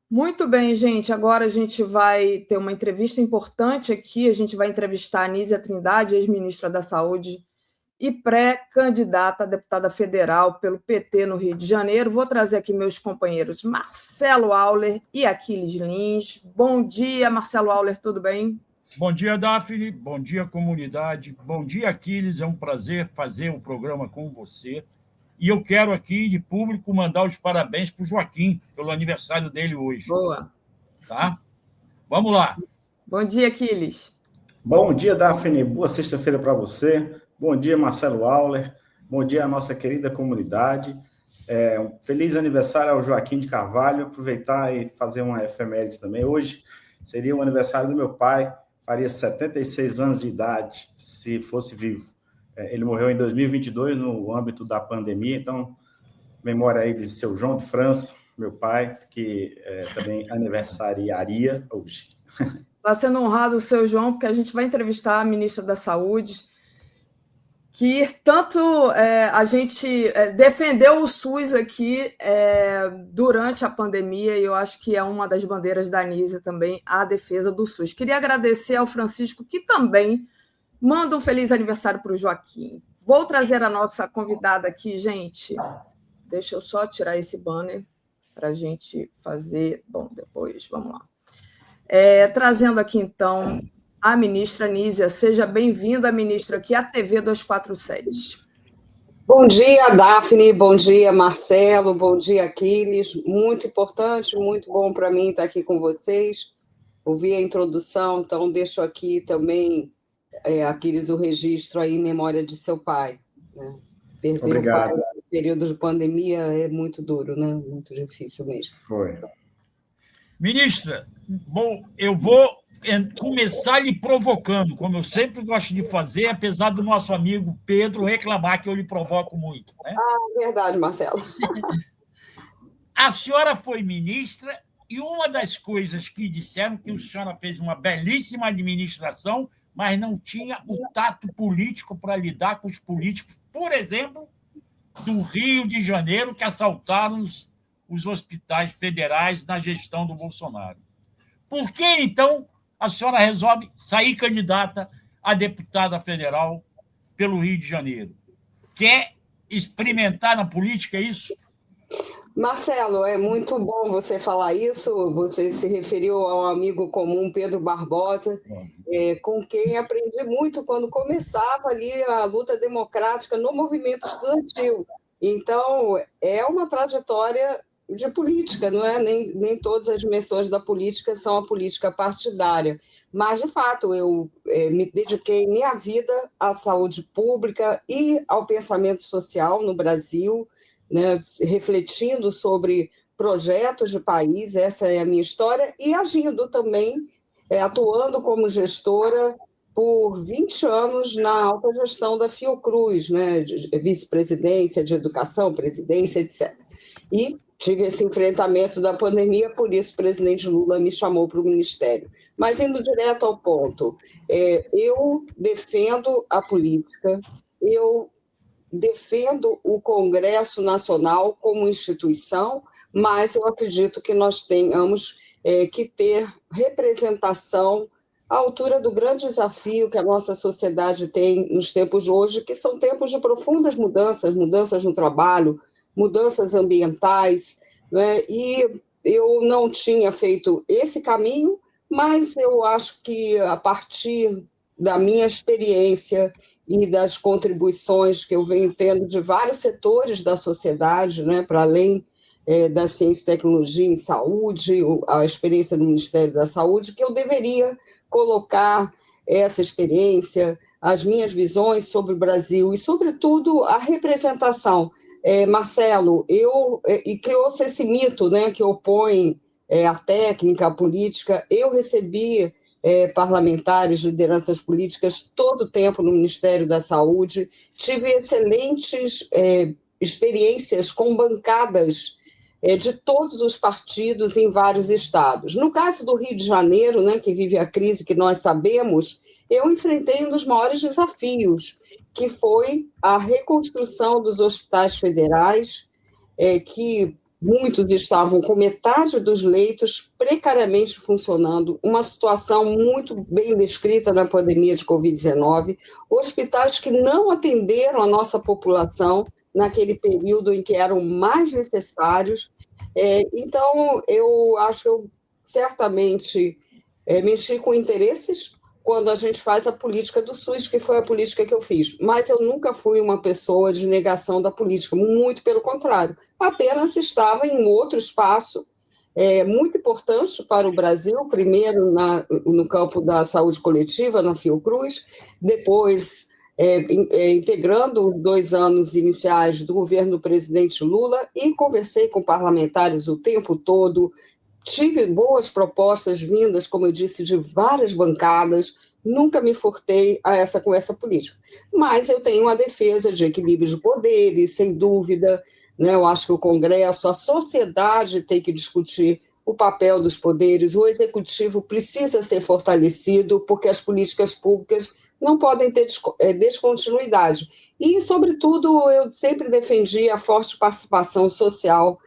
Muito bem, gente. Agora a gente vai ter uma entrevista importante aqui. A gente vai entrevistar a Nízia Trindade, ex-ministra da Saúde e pré-candidata a deputada federal pelo PT no Rio de Janeiro. Vou trazer aqui meus companheiros Marcelo Auler e Aquiles Lins. Bom dia, Marcelo Auler, tudo bem? Bom dia, Daphne. Bom dia, comunidade. Bom dia, Aquiles. É um prazer fazer o programa com você. E eu quero aqui, de público, mandar os parabéns para o Joaquim, pelo aniversário dele hoje. Boa. Tá? Vamos lá. Bom dia, Aquiles. Bom dia, Daphne. Boa sexta-feira para você. Bom dia, Marcelo Auler. Bom dia à nossa querida comunidade. Um feliz aniversário ao Joaquim de Carvalho. Aproveitar e fazer uma efeméride também. Hoje seria o aniversário do meu pai. Faria 76 anos de idade, se fosse vivo. Ele morreu em 2022, no âmbito da pandemia. Então, memória aí de seu João de França, meu pai, que também aniversariaria hoje. Está sendo honrado o seu João, porque a gente vai entrevistar a ministra da Saúde, que tanto a gente defendeu o SUS aqui durante a pandemia, e eu acho que é uma das bandeiras da Nízia também, a defesa do SUS. Queria agradecer ao Francisco, que também manda um feliz aniversário para o Joaquim. Vou trazer a nossa convidada aqui, gente. Deixa eu só tirar esse banner para a gente fazer... Bom, depois, vamos lá. Trazendo aqui, então, a ministra Nízia. Seja bem-vinda, ministra, aqui à TV 247. Bom dia, Daphne. Bom dia, Marcelo. Bom dia, Aquiles. Muito importante, muito bom para mim estar aqui com vocês. Ouvi a introdução, então deixo aqui também, Aquiles, o registro aí em memória de seu pai. Né? Perder Obrigado. o pai no período de pandemia é muito duro, né? Muito difícil mesmo. Foi. Ministra, bom, eu vou começar lhe provocando, como eu sempre gosto de fazer, apesar do nosso amigo Pedro reclamar que eu lhe provoco muito. Né? Verdade, Marcelo. A senhora foi ministra e uma das coisas que disseram que a senhora fez uma belíssima administração, mas não tinha o tato político para lidar com os políticos, por exemplo, do Rio de Janeiro, que assaltaram os hospitais federais na gestão do Bolsonaro. Por que, então, a senhora resolve sair candidata a deputada federal pelo Rio de Janeiro? Quer experimentar na política, é isso? Marcelo, é muito bom você falar isso. Você se referiu ao amigo comum Pedro Barbosa, com quem aprendi muito quando começava ali a luta democrática no movimento estudantil. Então, é uma trajetória de política, não é? Nem todas as dimensões da política são a política partidária. Mas, de fato, eu me dediquei minha vida à saúde pública e ao pensamento social no Brasil, né? Refletindo sobre projetos de país, essa é a minha história, e agindo também, atuando como gestora por 20 anos na alta gestão da Fiocruz, né? Vice-presidência de educação, presidência, etc. E tive esse enfrentamento da pandemia, por isso o presidente Lula me chamou para o ministério. Mas, indo direto ao ponto, eu defendo a política, eu defendo o Congresso Nacional como instituição, mas eu acredito que nós tenhamos que ter representação à altura do grande desafio que a nossa sociedade tem nos tempos de hoje, que são tempos de profundas mudanças, mudanças no trabalho, mudanças ambientais, né? E eu não tinha feito esse caminho, mas eu acho que, a partir da minha experiência e das contribuições que eu venho tendo de vários setores da sociedade, né, para além da ciência e tecnologia em saúde, a experiência do Ministério da Saúde, que eu deveria colocar essa experiência, as minhas visões sobre o Brasil e, sobretudo, a representação. Marcelo, e criou-se esse mito, né, que opõe a técnica, a política. Eu recebi parlamentares, lideranças políticas, todo o tempo no Ministério da Saúde, tive excelentes experiências com bancadas de todos os partidos em vários estados. No caso do Rio de Janeiro, né, que vive a crise que nós sabemos, eu enfrentei um dos maiores desafios, que foi a reconstrução dos hospitais federais, que Muitos estavam com metade dos leitos precariamente funcionando, uma situação muito bem descrita na pandemia de Covid-19, hospitais que não atenderam a nossa população naquele período em que eram mais necessários. Então, eu acho que eu certamente mexi com interesses quando a gente faz a política do SUS, que foi a política que eu fiz. Mas eu nunca fui uma pessoa de negação da política, muito pelo contrário. Apenas estava em outro espaço muito importante para o Brasil, primeiro no campo da saúde coletiva, na Fiocruz, depois integrando os 2 anos iniciais do governo do presidente Lula, e conversei com parlamentares o tempo todo. Tive boas propostas vindas, como eu disse, de várias bancadas, nunca me furtei com essa política. Mas eu tenho uma defesa de equilíbrio de poderes, sem dúvida, né? Eu acho que o Congresso, a sociedade tem que discutir o papel dos poderes, o executivo precisa ser fortalecido, porque as políticas públicas não podem ter descontinuidade. E, sobretudo, eu sempre defendi a forte participação social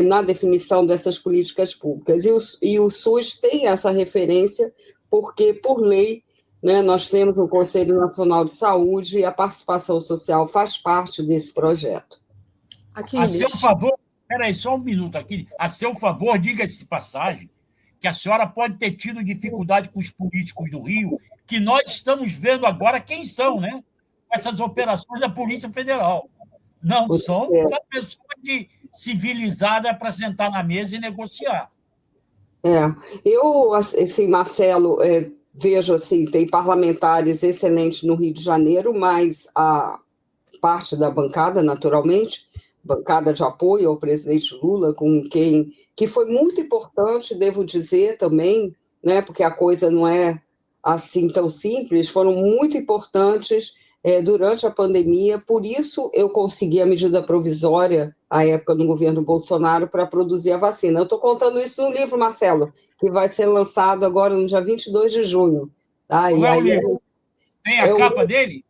na definição dessas políticas públicas. E o SUS tem essa referência, porque, por lei, né, nós temos o Conselho Nacional de Saúde e a participação social faz parte desse projeto. A seu favor, espera aí, só um minuto aqui. A seu favor, diga-se de passagem que a senhora pode ter tido dificuldade com os políticos do Rio, que nós estamos vendo agora quem são, né? Essas operações da Polícia Federal. Não são para pessoas civilizadas para sentar na mesa e negociar. Eu, assim, Marcelo, vejo assim, tem parlamentares excelentes no Rio de Janeiro, mas a parte da bancada, naturalmente, bancada de apoio ao presidente Lula, que foi muito importante, devo dizer também, né, porque a coisa não é assim tão simples, foram muito importantes durante a pandemia, por isso eu consegui a medida provisória, à época do governo Bolsonaro, para produzir a vacina. Eu estou contando isso no livro, Marcelo, que vai ser lançado agora no dia 22 de junho. Tá? Qual é o livro? Tem a capa dele?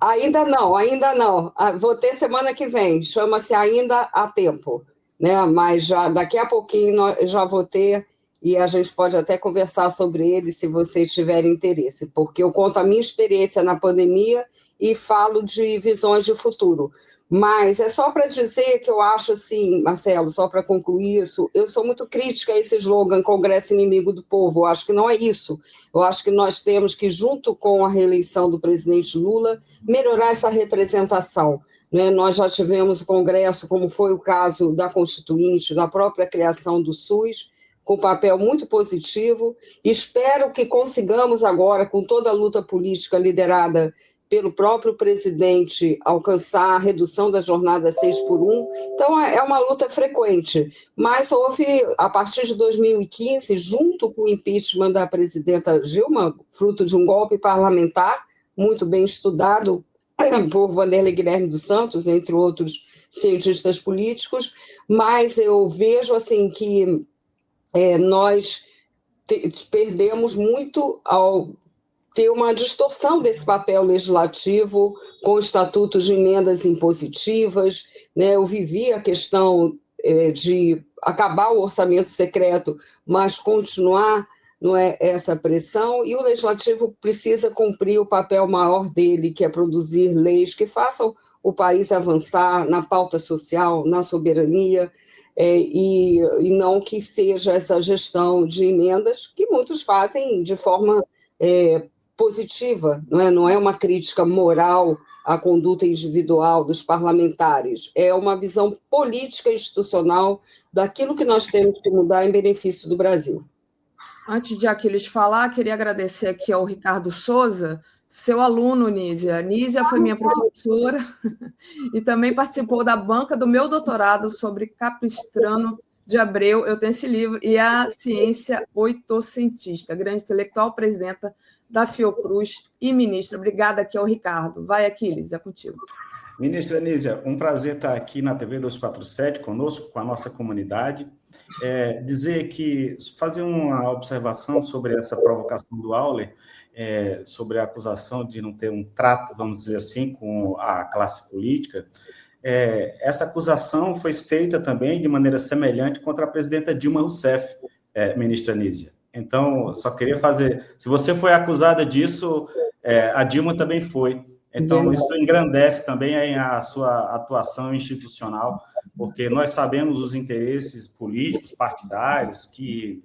Ainda não. Vou ter semana que vem, chama-se Ainda há Tempo, né? Mas já, daqui a pouquinho já vou ter, e a gente pode até conversar sobre ele se vocês tiverem interesse, porque eu conto a minha experiência na pandemia e falo de visões de futuro. Mas é só para dizer que eu acho assim, Marcelo, só para concluir isso, eu sou muito crítica a esse slogan Congresso Inimigo do Povo. Eu acho que não é isso. Eu acho que nós temos que, junto com a reeleição do presidente Lula, melhorar essa representação, né? Nós já tivemos o Congresso, como foi o caso da Constituinte, da própria criação do SUS, com papel muito positivo. Espero que consigamos agora, com toda a luta política liderada pelo próprio presidente, alcançar a redução da jornada 6x1. Então, é uma luta frequente. Mas houve, a partir de 2015, junto com o impeachment da presidenta Dilma, fruto de um golpe parlamentar, muito bem estudado por Vanderlei Guilherme dos Santos, entre outros cientistas políticos, mas eu vejo assim que nós perdemos muito ao ter uma distorção desse papel legislativo com estatutos de emendas impositivas, né? Eu vivi a questão de acabar o orçamento secreto, mas continuar, não é, essa pressão, e o legislativo precisa cumprir o papel maior dele, que é produzir leis que façam o país avançar na pauta social, na soberania, e não que seja essa gestão de emendas que muitos fazem de forma positiva, não é uma crítica moral à conduta individual dos parlamentares, é uma visão política institucional daquilo que nós temos que mudar em benefício do Brasil. Antes de Aquiles falar, queria agradecer aqui ao Ricardo Souza, seu aluno, Nízia. Nízia foi minha professora e também participou da banca do meu doutorado sobre Capistrano de Abreu. Eu tenho esse livro, e a ciência oitocentista, grande intelectual, presidenta da Fiocruz e ministra. Obrigada aqui ao Ricardo. Vai, Aquiles, é contigo. Ministra Nízia, um prazer estar aqui na TV 247 conosco, com a nossa comunidade. Dizer que, fazer uma observação sobre essa provocação do Auler, sobre a acusação de não ter um trato, vamos dizer assim, com a classe política. essa acusação foi feita também de maneira semelhante contra a presidenta Dilma Rousseff, ministra Nízia. Então, só queria fazer... Se você foi acusada disso, a Dilma também foi. Então, isso engrandece também a sua atuação institucional, porque nós sabemos os interesses políticos, partidários, que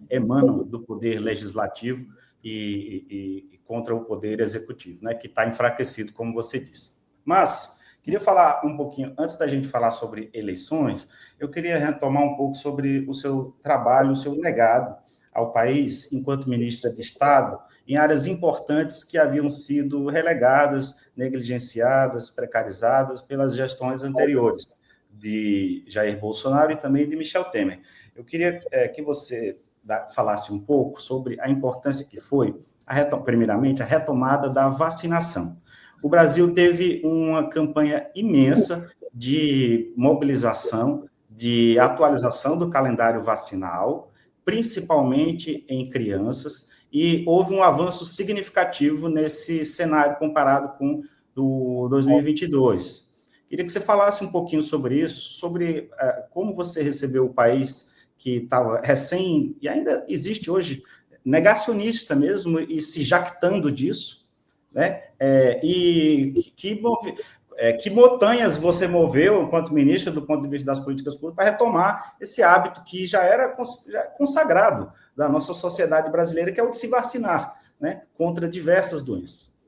emanam do poder legislativo e contra o poder executivo, né, que está enfraquecido, como você disse. Mas, queria falar um pouquinho, antes da gente falar sobre eleições, eu queria retomar um pouco sobre o seu trabalho, o seu legado ao país, enquanto ministra de Estado, em áreas importantes que haviam sido relegadas, negligenciadas, precarizadas pelas gestões anteriores de Jair Bolsonaro e também de Michel Temer. Eu queria que você falasse um pouco sobre a importância que foi, primeiramente, a retomada da vacinação. O Brasil teve uma campanha imensa de mobilização, de atualização do calendário vacinal, principalmente em crianças, e houve um avanço significativo nesse cenário comparado com o 2022. Queria que você falasse um pouquinho sobre isso, sobre como você recebeu o país que estava recém, e ainda existe hoje, negacionista mesmo, e se jactando disso, né? Que montanhas você moveu, enquanto ministra, do ponto de vista das políticas públicas, para retomar esse hábito que já era consagrado da nossa sociedade brasileira, que é o de se vacinar, né, contra diversas doenças?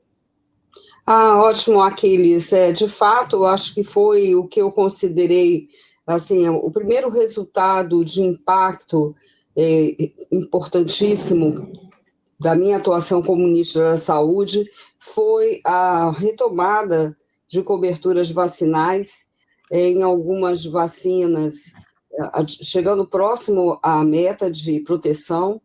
Ótimo, Aquiles. De fato, eu acho que foi o que eu considerei assim, o primeiro resultado de impacto importantíssimo da minha atuação como ministra da Saúde foi a retomada de coberturas vacinais em algumas vacinas, chegando próximo à meta de proteção,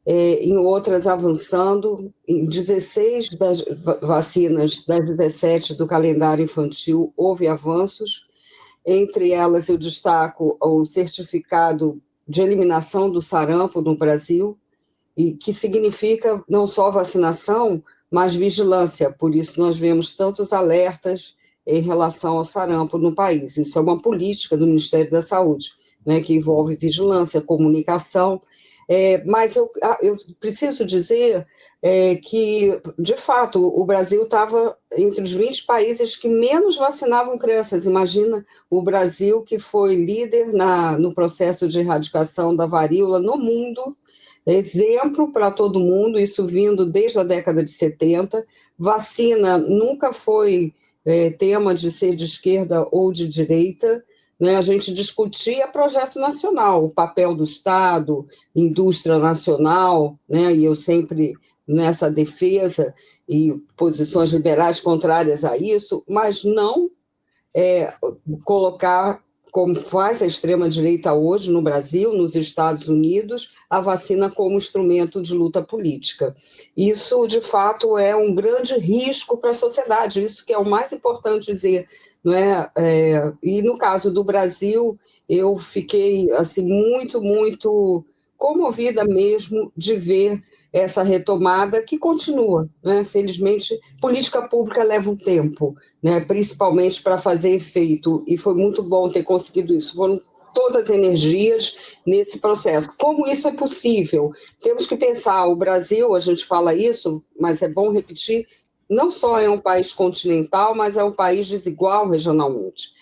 em outras avançando. Em 16 das vacinas das 17 do calendário infantil houve avanços. Entre elas, eu destaco o certificado de eliminação do sarampo no Brasil, e que significa não só vacinação, mas vigilância. Por isso, nós vemos tantos alertas em relação ao sarampo no país. Isso é uma política do Ministério da Saúde, né, que envolve vigilância, comunicação. Mas eu preciso dizer que, de fato, o Brasil estava entre os 20 países que menos vacinavam crianças. Imagina o Brasil, que foi líder no processo de erradicação da varíola no mundo, exemplo para todo mundo, isso vindo desde a década de 70. Vacina nunca foi tema de ser de esquerda ou de direita, né? A gente discutia projeto nacional, o papel do Estado, indústria nacional, né? E eu sempre nessa defesa e posições liberais contrárias a isso, mas não colocar, como faz a extrema-direita hoje no Brasil, nos Estados Unidos, a vacina como instrumento de luta política. Isso, de fato, é um grande risco para a sociedade, isso que é o mais importante dizer, não é? E no caso do Brasil, eu fiquei assim, muito, muito comovida mesmo de ver essa retomada que continua, né? Felizmente, política pública leva um tempo, né? Principalmente para fazer efeito, e foi muito bom ter conseguido isso. Foram todas as energias nesse processo. Como isso é possível? Temos que pensar, o Brasil, a gente fala isso, mas é bom repetir, não só é um país continental, mas é um país desigual regionalmente.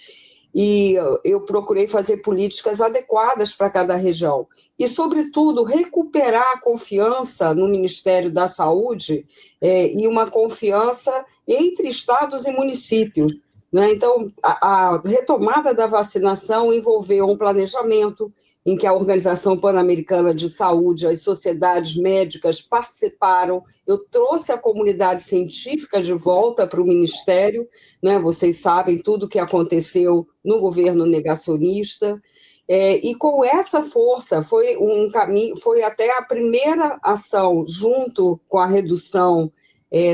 E eu procurei fazer políticas adequadas para cada região. E, sobretudo, recuperar a confiança no Ministério da Saúde e uma confiança entre estados e municípios, né? Então, a retomada da vacinação envolveu um planejamento em que a Organização Pan-Americana de Saúde, as sociedades médicas participaram. Eu trouxe a comunidade científica de volta para o Ministério, né? Vocês sabem tudo o que aconteceu no governo negacionista, e com essa força foi um caminho, foi até a primeira ação, junto com a redução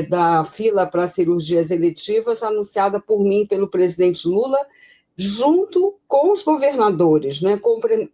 da fila para cirurgias eletivas, anunciada por mim, pelo presidente Lula, junto com os governadores, né,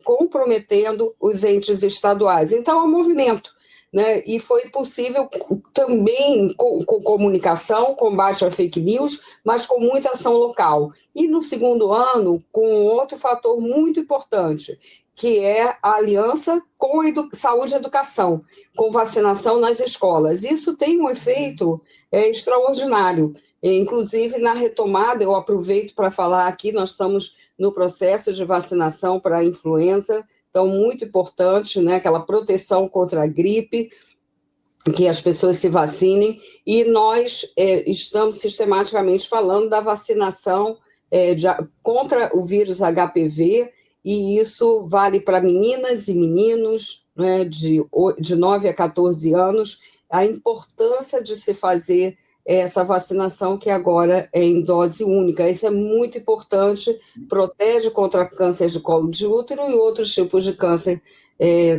comprometendo os entes estaduais. Então, é um movimento, né? E foi possível também com comunicação, combate à fake news, mas com muita ação local. E no segundo ano, com outro fator muito importante, que é a aliança com saúde e educação, com vacinação nas escolas. Isso tem um efeito extraordinário. Inclusive, na retomada, eu aproveito para falar aqui, nós estamos no processo de vacinação para a influenza, então, muito importante, né, aquela proteção contra a gripe, que as pessoas se vacinem, e nós estamos sistematicamente falando da vacinação contra o vírus HPV, e isso vale para meninas e meninos, né, de 9 a 14 anos, a importância de se fazer essa vacinação que agora é em dose única. Isso é muito importante, protege contra câncer de colo de útero e outros tipos de câncer,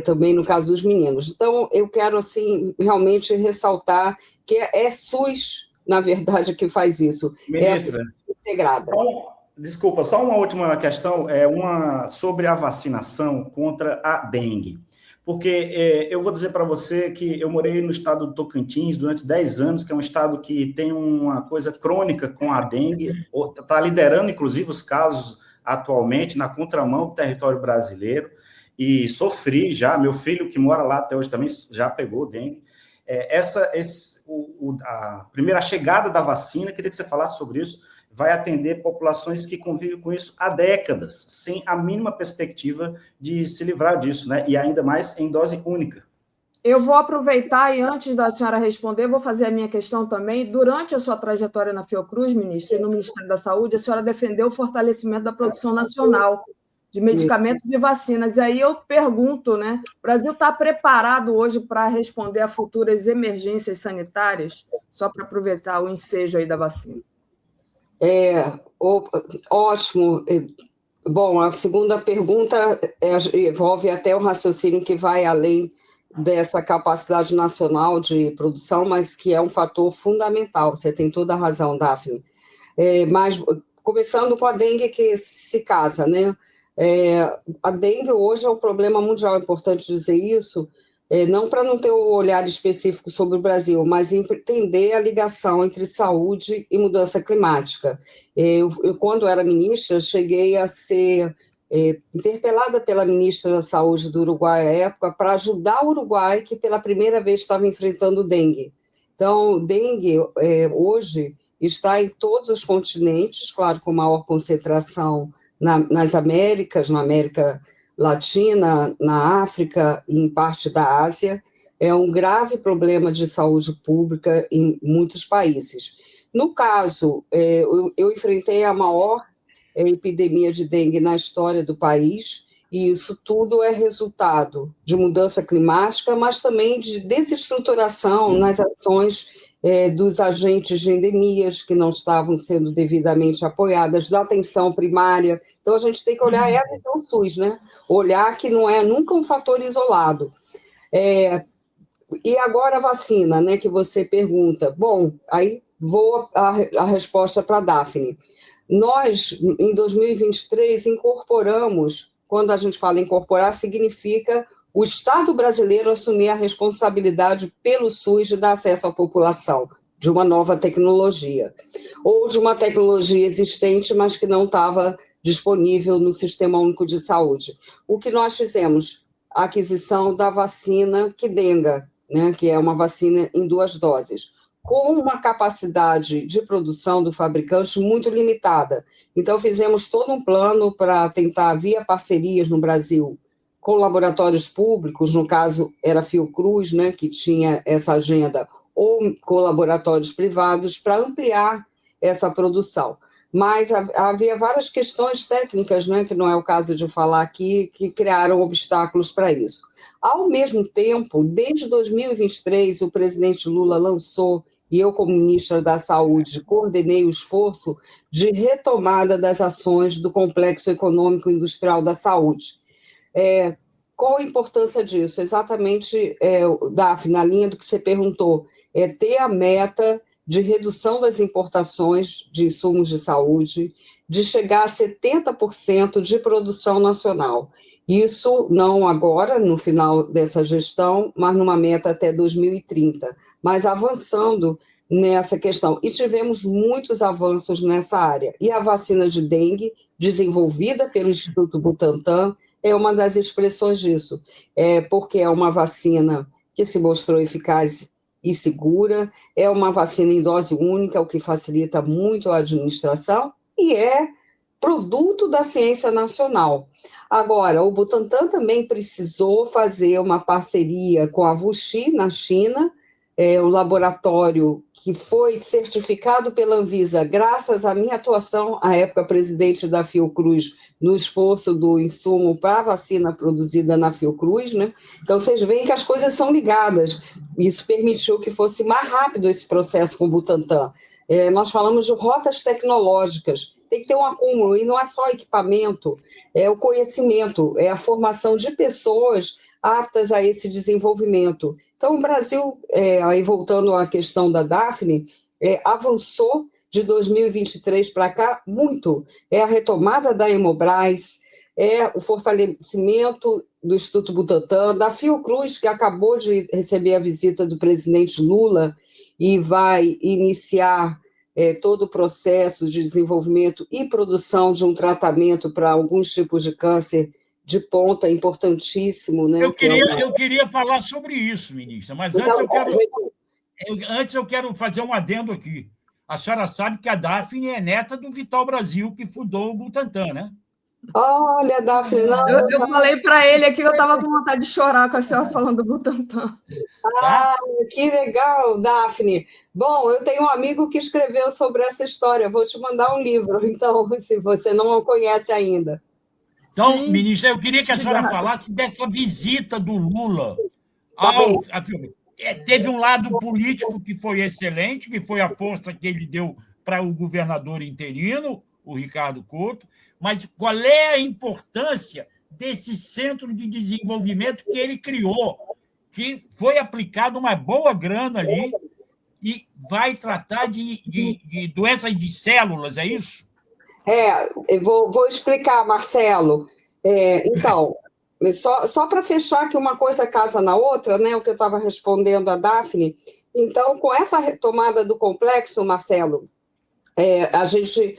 também no caso dos meninos. Então, eu quero, assim, realmente ressaltar que é SUS, na verdade, que faz isso. Ministra, integrada. Desculpa, só uma última questão, sobre a vacinação contra a dengue. Porque eu vou dizer para você que eu morei no estado do Tocantins durante 10 anos, que é um estado que tem uma coisa crônica com a dengue, está liderando, inclusive, os casos atualmente na contramão do território brasileiro, e sofri já, meu filho que mora lá até hoje também já pegou dengue. A primeira chegada da vacina, queria que você falasse sobre isso, vai atender populações que convivem com isso há décadas, sem a mínima perspectiva de se livrar disso, né? E ainda mais em dose única. Eu vou aproveitar e, antes da senhora responder, vou fazer a minha questão também. Durante a sua trajetória na Fiocruz, ministra, e no Ministério da Saúde, a senhora defendeu o fortalecimento da produção nacional de medicamentos e vacinas. E aí eu pergunto, né? O Brasil está preparado hoje para responder a futuras emergências sanitárias? Só para aproveitar o ensejo aí da vacina. Ótimo. Bom, a segunda pergunta envolve até o raciocínio que vai além dessa capacidade nacional de produção, mas que é um fator fundamental. Você tem toda a razão, Daphne. Mas, começando com a dengue, que se casa, né? A dengue hoje é um problema mundial, é importante dizer isso, não para não ter um olhar específico sobre o Brasil, mas entender a ligação entre saúde e mudança climática. Eu quando era ministra, cheguei a ser interpelada pela ministra da Saúde do Uruguai à época para ajudar o Uruguai, que pela primeira vez estava enfrentando dengue. Então, dengue hoje está em todos os continentes, claro, com maior concentração nas Américas, na América Latina, na África e em parte da Ásia. É um grave problema de saúde pública em muitos países. No caso, eu enfrentei a maior epidemia de dengue na história do país, e isso tudo é resultado de mudança climática, mas também de desestruturação nas ações dos agentes de endemias que não estavam sendo devidamente apoiadas, da atenção primária. Então, a gente tem que olhar a visão SUS, né? Olhar que não é nunca um fator isolado. E agora a vacina, né, que você pergunta. Bom, aí vou a resposta para a Daphne. Nós, em 2023, incorporamos, quando a gente fala incorporar, significa o Estado brasileiro assumir a responsabilidade pelo SUS de dar acesso à população de uma nova tecnologia, ou de uma tecnologia existente, mas que não estava disponível no Sistema Único de Saúde. O que nós fizemos? A aquisição da vacina Qdenga, né, que é uma vacina em 2 doses, com uma capacidade de produção do fabricante muito limitada. Então, fizemos todo um plano para tentar, via parcerias no Brasil, com laboratórios públicos, no caso era a Fiocruz, né, que tinha essa agenda, ou com laboratórios privados, para ampliar essa produção. Mas havia várias questões técnicas, né, que não é o caso de falar aqui, que criaram obstáculos para isso. Ao mesmo tempo, desde 2023, o presidente Lula lançou, e eu, como ministra da Saúde, coordenei o esforço de retomada das ações do Complexo Econômico Industrial da Saúde. Qual a importância disso? Exatamente, Daphne, na linha do que você perguntou, ter a meta de redução das importações de insumos de saúde, de chegar a 70% de produção nacional. Isso não agora, no final dessa gestão, mas numa meta até 2030, mas avançando nessa questão. E tivemos muitos avanços nessa área. E a vacina de dengue, desenvolvida pelo Instituto Butantan, é uma das expressões disso, porque é uma vacina que se mostrou eficaz e segura, é uma vacina em dose única, o que facilita muito a administração, e é produto da ciência nacional. Agora, o Butantan também precisou fazer uma parceria com a WuXi, na China, o laboratório que foi certificado pela Anvisa, graças à minha atuação, à época presidente da Fiocruz, no esforço do insumo para a vacina produzida na Fiocruz, né? Então, vocês veem que as coisas são ligadas. Isso permitiu que fosse mais rápido esse processo com o Butantan. Nós falamos de rotas tecnológicas, tem que ter um acúmulo, e não é só equipamento, é o conhecimento, é a formação de pessoas aptas a esse desenvolvimento. Então, o Brasil, aí voltando à questão da Daphne, avançou de 2023 para cá muito. É a retomada da Hemobras, é o fortalecimento do Instituto Butantan, da Fiocruz, que acabou de receber a visita do presidente Lula e vai iniciar todo o processo de desenvolvimento e produção de um tratamento para alguns tipos de câncer de ponta, importantíssimo. Né? Eu queria falar sobre isso, ministra, mas antes eu quero fazer um adendo aqui. A senhora sabe que a Daphne é neta do Vital Brasil, que fundou o Butantan, né? Olha, Daphne, não. Eu falei para ele aqui que eu estava com vontade de chorar com a senhora falando do Butantan. Ah, que legal, Daphne. Bom, eu tenho um amigo que escreveu sobre essa história. Vou te mandar um livro, então, se você não o conhece ainda. Então, sim, ministra, eu queria que a senhora falasse dessa visita do Lula ao... Teve um lado político que foi excelente, que foi a força que ele deu para o governador interino, o Ricardo Couto, mas qual é a importância desse centro de desenvolvimento que ele criou, que foi aplicado uma boa grana ali e vai tratar de doenças de células, é isso? Eu vou explicar, Marcelo. Então, só para fechar que uma coisa casa na outra, né, o que eu estava respondendo a Daphne. Então, com essa retomada do complexo, Marcelo, a gente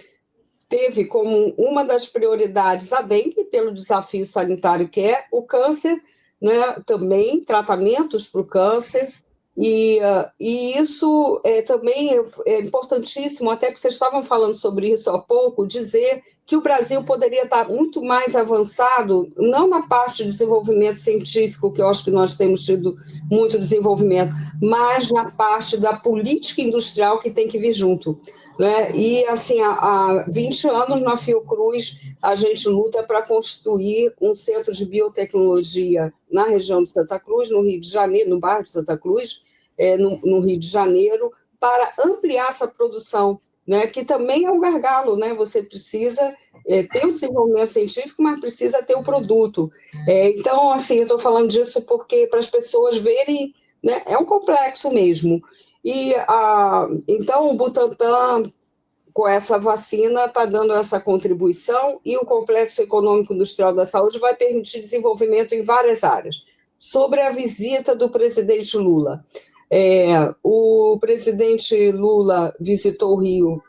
teve como uma das prioridades a dengue, pelo desafio sanitário que é o câncer, né, também tratamentos para o câncer, e isso também é importantíssimo, até porque vocês estavam falando sobre isso há pouco, dizer que o Brasil poderia estar muito mais avançado, não na parte de desenvolvimento científico, que eu acho que nós temos tido muito desenvolvimento, mas na parte da política industrial que tem que vir junto. Né? E, assim, há 20 anos, na Fiocruz, a gente luta para construir um centro de biotecnologia na região de Santa Cruz, no Rio de Janeiro, no bairro de Santa Cruz, no Rio de Janeiro, para ampliar essa produção, né? Que também é um gargalo, né? Você precisa ter o desenvolvimento científico, mas precisa ter o produto. Então, assim, eu estou falando disso porque para as pessoas verem, né? É um complexo mesmo. E, então, o Butantan, com essa vacina, está dando essa contribuição e o Complexo Econômico Industrial da Saúde vai permitir desenvolvimento em várias áreas. Sobre a visita do presidente Lula. O presidente Lula visitou o Rio,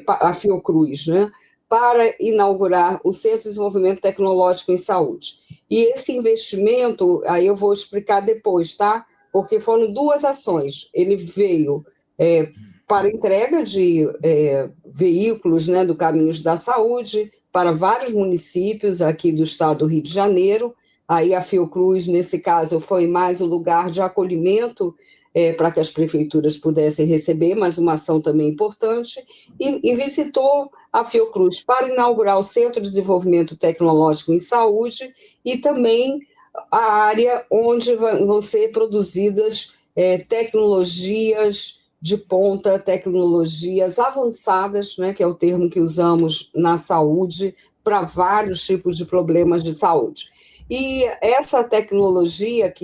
a Fiocruz, né, para inaugurar o Centro de Desenvolvimento Tecnológico em Saúde. E esse investimento, aí eu vou explicar depois, tá? Porque foram duas ações. Ele veio para entrega de veículos, né, do Caminhos da Saúde para vários municípios aqui do estado do Rio de Janeiro. Aí a Fiocruz, nesse caso, foi mais um lugar de acolhimento para que as prefeituras pudessem receber, mas uma ação também importante, e visitou a Fiocruz para inaugurar o Centro de Desenvolvimento Tecnológico em Saúde e também a área onde vão ser produzidas tecnologias de ponta, tecnologias avançadas, né, que é o termo que usamos na saúde, para vários tipos de problemas de saúde. E essa tecnologia,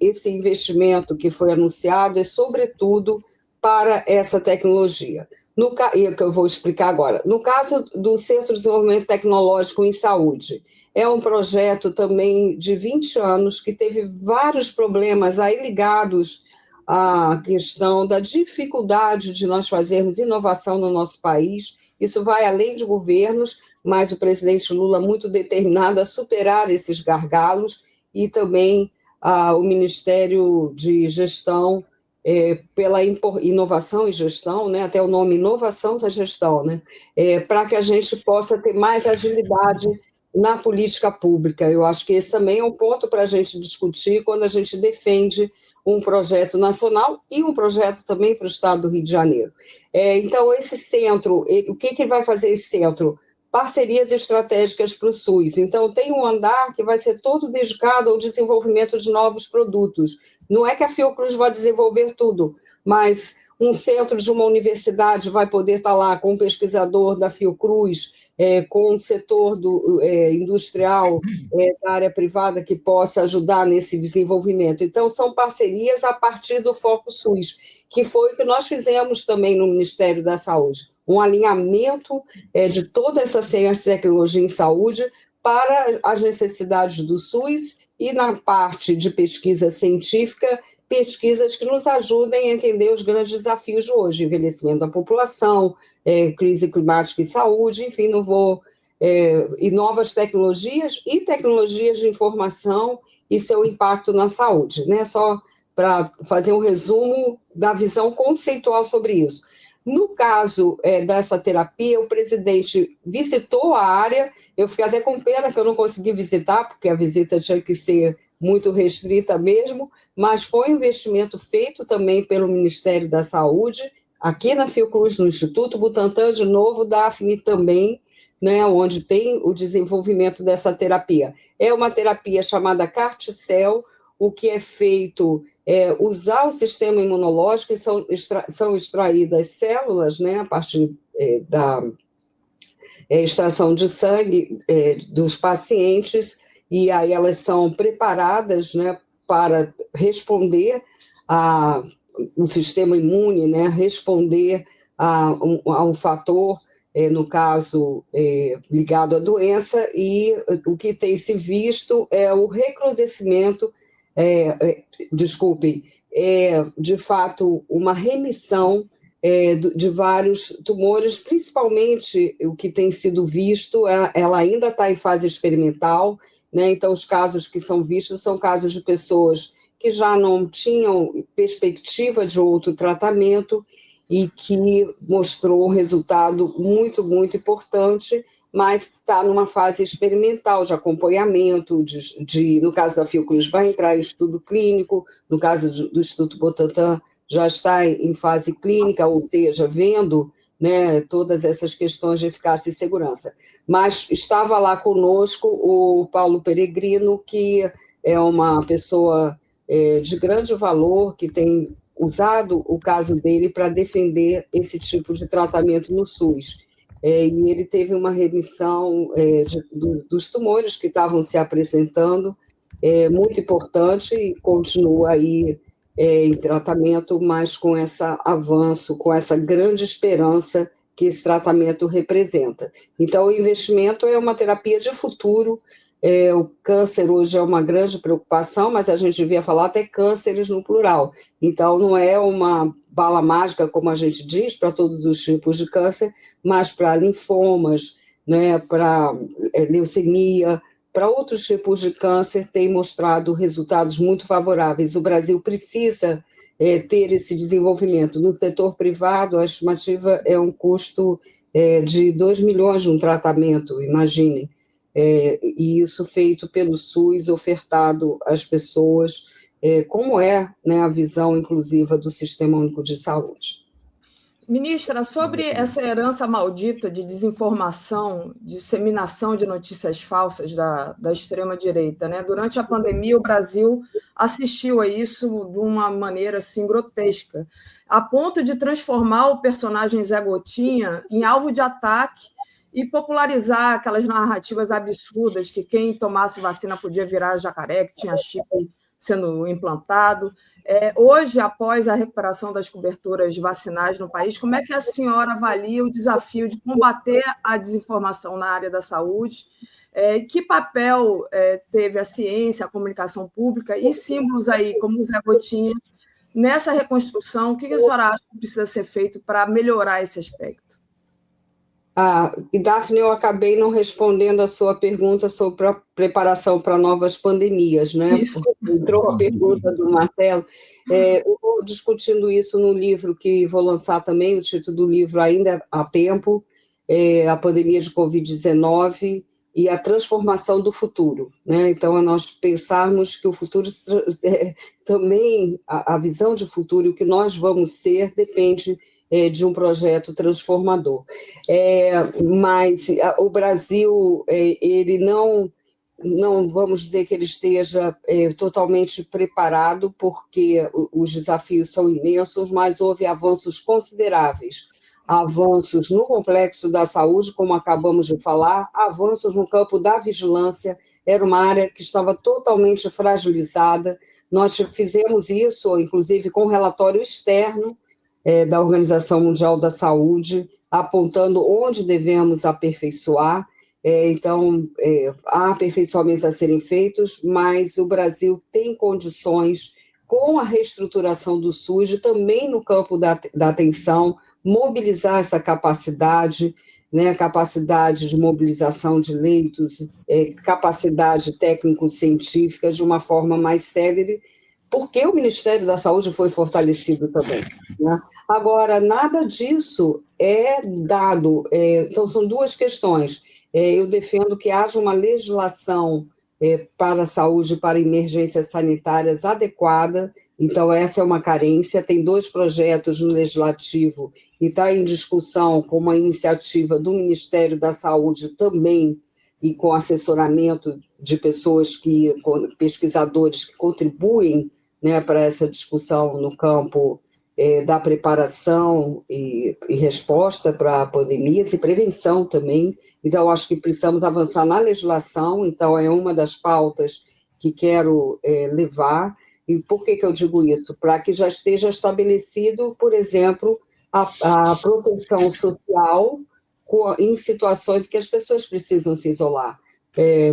esse investimento que foi anunciado, é sobretudo para essa tecnologia. E que eu vou explicar agora. No caso do Centro de Desenvolvimento Tecnológico em Saúde, é um projeto também de 20 anos, que teve vários problemas aí ligados à questão da dificuldade de nós fazermos inovação no nosso país. Isso vai além de governos, mas o presidente Lula muito determinado a superar esses gargalos, e também o Ministério de Gestão, pela inovação e gestão, né, até o nome inovação da gestão, né, para que a gente possa ter mais agilidade na política pública. Eu acho que esse também é um ponto para a gente discutir quando a gente defende um projeto nacional e um projeto também para o estado do Rio de Janeiro. Então, esse centro, o que vai fazer esse centro? Parcerias estratégicas para o SUS. Então, tem um andar que vai ser todo dedicado ao desenvolvimento de novos produtos. Não é que a Fiocruz vai desenvolver tudo, mas um centro de uma universidade vai poder estar lá com um pesquisador da Fiocruz, com o setor industrial, da área privada, que possa ajudar nesse desenvolvimento. Então, são parcerias a partir do Foco SUS, que foi o que nós fizemos também no Ministério da Saúde. Um alinhamento de toda essa ciência e tecnologia em saúde para as necessidades do SUS, e na parte de pesquisa científica, pesquisas que nos ajudem a entender os grandes desafios de hoje, envelhecimento da população, crise climática e saúde, enfim, e novas tecnologias e tecnologias de informação e seu impacto na saúde, né? Só para fazer um resumo da visão conceitual sobre isso. No caso dessa terapia, o presidente visitou a área, eu fiquei até com pena que eu não consegui visitar, porque a visita tinha que ser muito restrita mesmo, mas foi um investimento feito também pelo Ministério da Saúde, aqui na Fiocruz, no Instituto Butantan, de novo, Daphne também, né, onde tem o desenvolvimento dessa terapia. É uma terapia chamada CAR-T-cell. O que é feito é usar o sistema imunológico, e são extraídas células, né, a partir da extração de sangue dos pacientes, e aí elas são preparadas, né, para responder o sistema imune, né, responder a um fator, no caso, ligado à doença, e o que tem se visto é o recrudescimento, de fato, uma remissão de vários tumores, principalmente o que tem sido visto, ela ainda está em fase experimental, né? Então, os casos que são vistos são casos de pessoas que já não tinham perspectiva de outro tratamento e que mostrou um resultado muito, muito importante, mas está numa fase experimental de acompanhamento, no caso da Fiocruz vai entrar em estudo clínico, no caso do Instituto Butantan já está em fase clínica, ou seja, vendo, né, todas essas questões de eficácia e segurança. Mas estava lá conosco o Paulo Peregrino, que é uma pessoa de grande valor, que tem usado o caso dele para defender esse tipo de tratamento no SUS. E ele teve uma remissão dos tumores que estavam se apresentando, muito importante, e continua aí em tratamento, mas com esse avanço, com essa grande esperança que esse tratamento representa. Então, o investimento é uma terapia de futuro. O câncer hoje é uma grande preocupação, mas a gente devia falar até cânceres no plural. Então, não é uma bala mágica, como a gente diz, para todos os tipos de câncer, mas para linfomas, né, para leucemia, para outros tipos de câncer, tem mostrado resultados muito favoráveis. O Brasil precisa ter esse desenvolvimento. No setor privado, a estimativa é um custo de 2 milhões de um tratamento, imaginem. E isso feito pelo SUS, ofertado às pessoas, como né, a visão inclusiva do Sistema Único de Saúde. Ministra, sobre essa herança maldita de desinformação, disseminação de notícias falsas da extrema-direita, né? Durante a pandemia, o Brasil assistiu a isso de uma maneira assim, grotesca, a ponto de transformar o personagem Zé Gotinha em alvo de ataque e popularizar aquelas narrativas absurdas que quem tomasse vacina podia virar jacaré, que tinha chip sendo implantado. Hoje, após a recuperação das coberturas vacinais no país, como é que a senhora avalia o desafio de combater a desinformação na área da saúde? Que papel teve a ciência, a comunicação pública e símbolos aí, como o Zé Gotinha, nessa reconstrução? O que a senhora acha que precisa ser feito para melhorar esse aspecto? E, Daphne, eu acabei não respondendo a sua pergunta sobre a preparação para novas pandemias, né? Isso. Entrou a pergunta do Marcelo. Eu vou discutindo isso no livro que vou lançar também, o título do livro ainda há tempo, a pandemia de Covid-19 e a transformação do futuro, né? Então, é nós pensarmos que o futuro também, a visão de futuro, o que nós vamos ser, depende de um projeto transformador. Mas o Brasil, ele não vamos dizer que ele esteja totalmente preparado, porque os desafios são imensos, mas houve avanços consideráveis. Avanços no complexo da saúde, como acabamos de falar, avanços no campo da vigilância, era uma área que estava totalmente fragilizada. Nós fizemos isso, inclusive, com um relatório externo da Organização Mundial da Saúde, apontando onde devemos aperfeiçoar. Então, há aperfeiçoamentos a serem feitos, mas o Brasil tem condições, com a reestruturação do SUS, e também no campo da atenção, mobilizar essa capacidade, né, capacidade de mobilização de leitos, capacidade técnico-científica de uma forma mais célere, porque o Ministério da Saúde foi fortalecido também, né? Agora, nada disso é dado. Então, são duas questões. Eu defendo que haja uma legislação para a saúde, para emergências sanitárias adequada. Então, essa é uma carência. Tem 2 projetos no Legislativo e está em discussão com uma iniciativa do Ministério da Saúde também, e com assessoramento de pessoas pesquisadores que contribuem, né, para essa discussão no campo da preparação e resposta para pandemias e prevenção também. Então, acho que precisamos avançar na legislação, então é uma das pautas que quero levar. E por que eu digo isso? Para que já esteja estabelecido, por exemplo, a proteção social em situações que as pessoas precisam se isolar.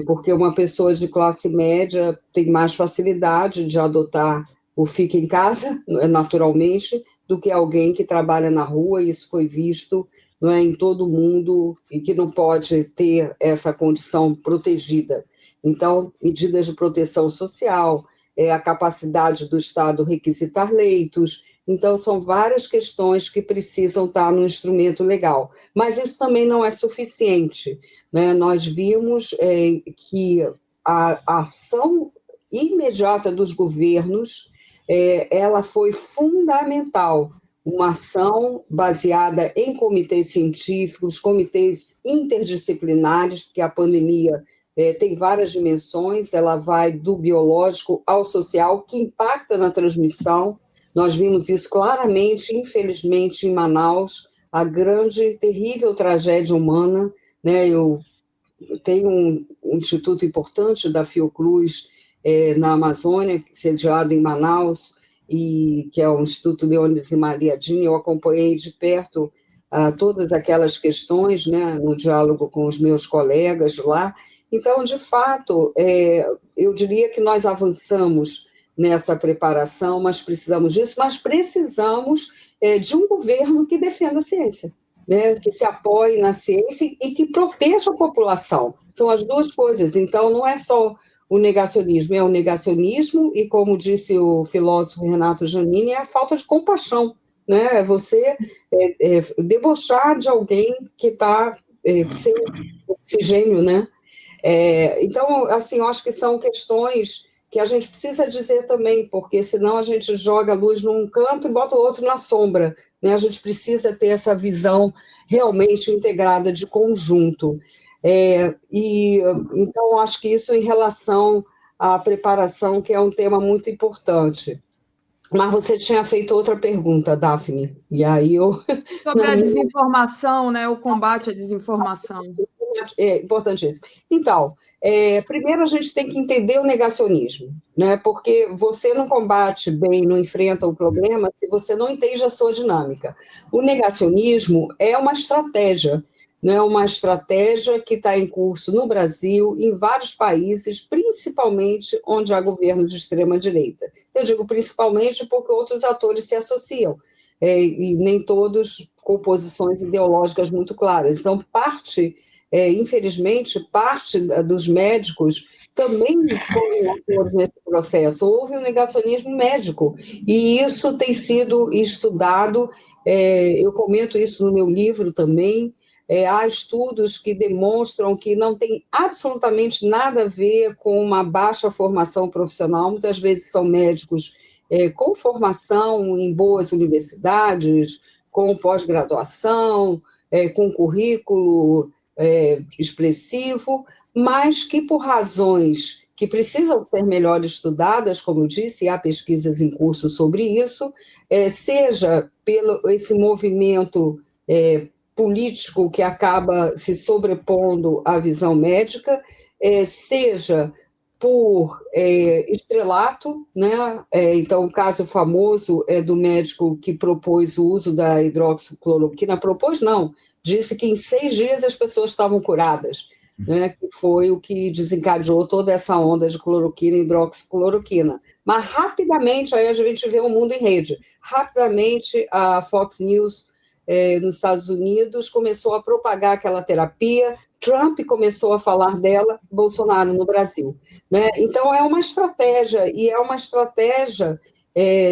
Porque uma pessoa de classe média tem mais facilidade de adotar o fica em casa, naturalmente, do que alguém que trabalha na rua, e isso foi visto, não é, em todo mundo, e que não pode ter essa condição protegida. Então, medidas de proteção social, a capacidade do Estado requisitar leitos. Então, são várias questões que precisam estar no instrumento legal. Mas isso também não é suficiente, né? Nós vimos que a ação imediata dos governos, ela foi fundamental. Uma ação baseada em comitês científicos, comitês interdisciplinares, porque a pandemia tem várias dimensões, ela vai do biológico ao social, que impacta na transmissão. Nós vimos isso claramente, infelizmente, em Manaus, a grande, terrível tragédia humana, né? Eu tenho um instituto importante da Fiocruz na Amazônia, sediado em Manaus, e que é o Instituto Leônidas e Maria Dini. Eu acompanhei de perto todas aquelas questões, né, no diálogo com os meus colegas lá. Então, de fato, eu diria que nós avançamos nessa preparação, mas precisamos disso, mas precisamos de um governo que defenda a ciência, né, que se apoie na ciência e que proteja a população. São as duas coisas. Então, não é só o negacionismo, é o negacionismo e, como disse o filósofo Renato Giannini, é a falta de compaixão, né? É você debochar de alguém que está sem oxigênio, né? Então, assim, eu acho que são questões que a gente precisa dizer também, porque senão a gente joga a luz num canto e bota o outro na sombra, né? A gente precisa ter essa visão realmente integrada de conjunto. Então, acho que isso em relação à preparação, que é um tema muito importante. Mas você tinha feito outra pergunta, Daphne, e aí eu... Sobre a desinformação, né, o combate à desinformação. importantíssimo. Então, primeiro a gente tem que entender o negacionismo, né? Porque você não combate bem, não enfrenta o problema se você não entende a sua dinâmica. O negacionismo é uma estratégia, né? Uma estratégia que está em curso no Brasil, em vários países, principalmente onde há governo de extrema-direita. Eu digo principalmente porque outros atores se associam, e nem todos com posições ideológicas muito claras. Então, infelizmente, parte dos médicos também foram atores nesse processo. Houve um negacionismo médico, e isso tem sido estudado, eu comento isso no meu livro também. Há estudos que demonstram que não tem absolutamente nada a ver com uma baixa formação profissional. Muitas vezes são médicos com formação em boas universidades, com pós-graduação, com currículo expressivo, mas que por razões que precisam ser melhor estudadas, como eu disse, e há pesquisas em curso sobre isso, seja pelo esse movimento político que acaba se sobrepondo à visão médica, seja por estrelato, né? Então, o caso famoso é do médico que propôs o uso da hidroxicloroquina. Propôs, não, disse que em 6 dias as pessoas estavam curadas, né? Que foi o que desencadeou toda essa onda de cloroquina e hidroxicloroquina. Mas, rapidamente, aí a gente vê o mundo em rede, rapidamente a Fox News nos Estados Unidos começou a propagar aquela terapia, Trump começou a falar dela, Bolsonaro no Brasil, né? Então, é uma estratégia, e é uma estratégia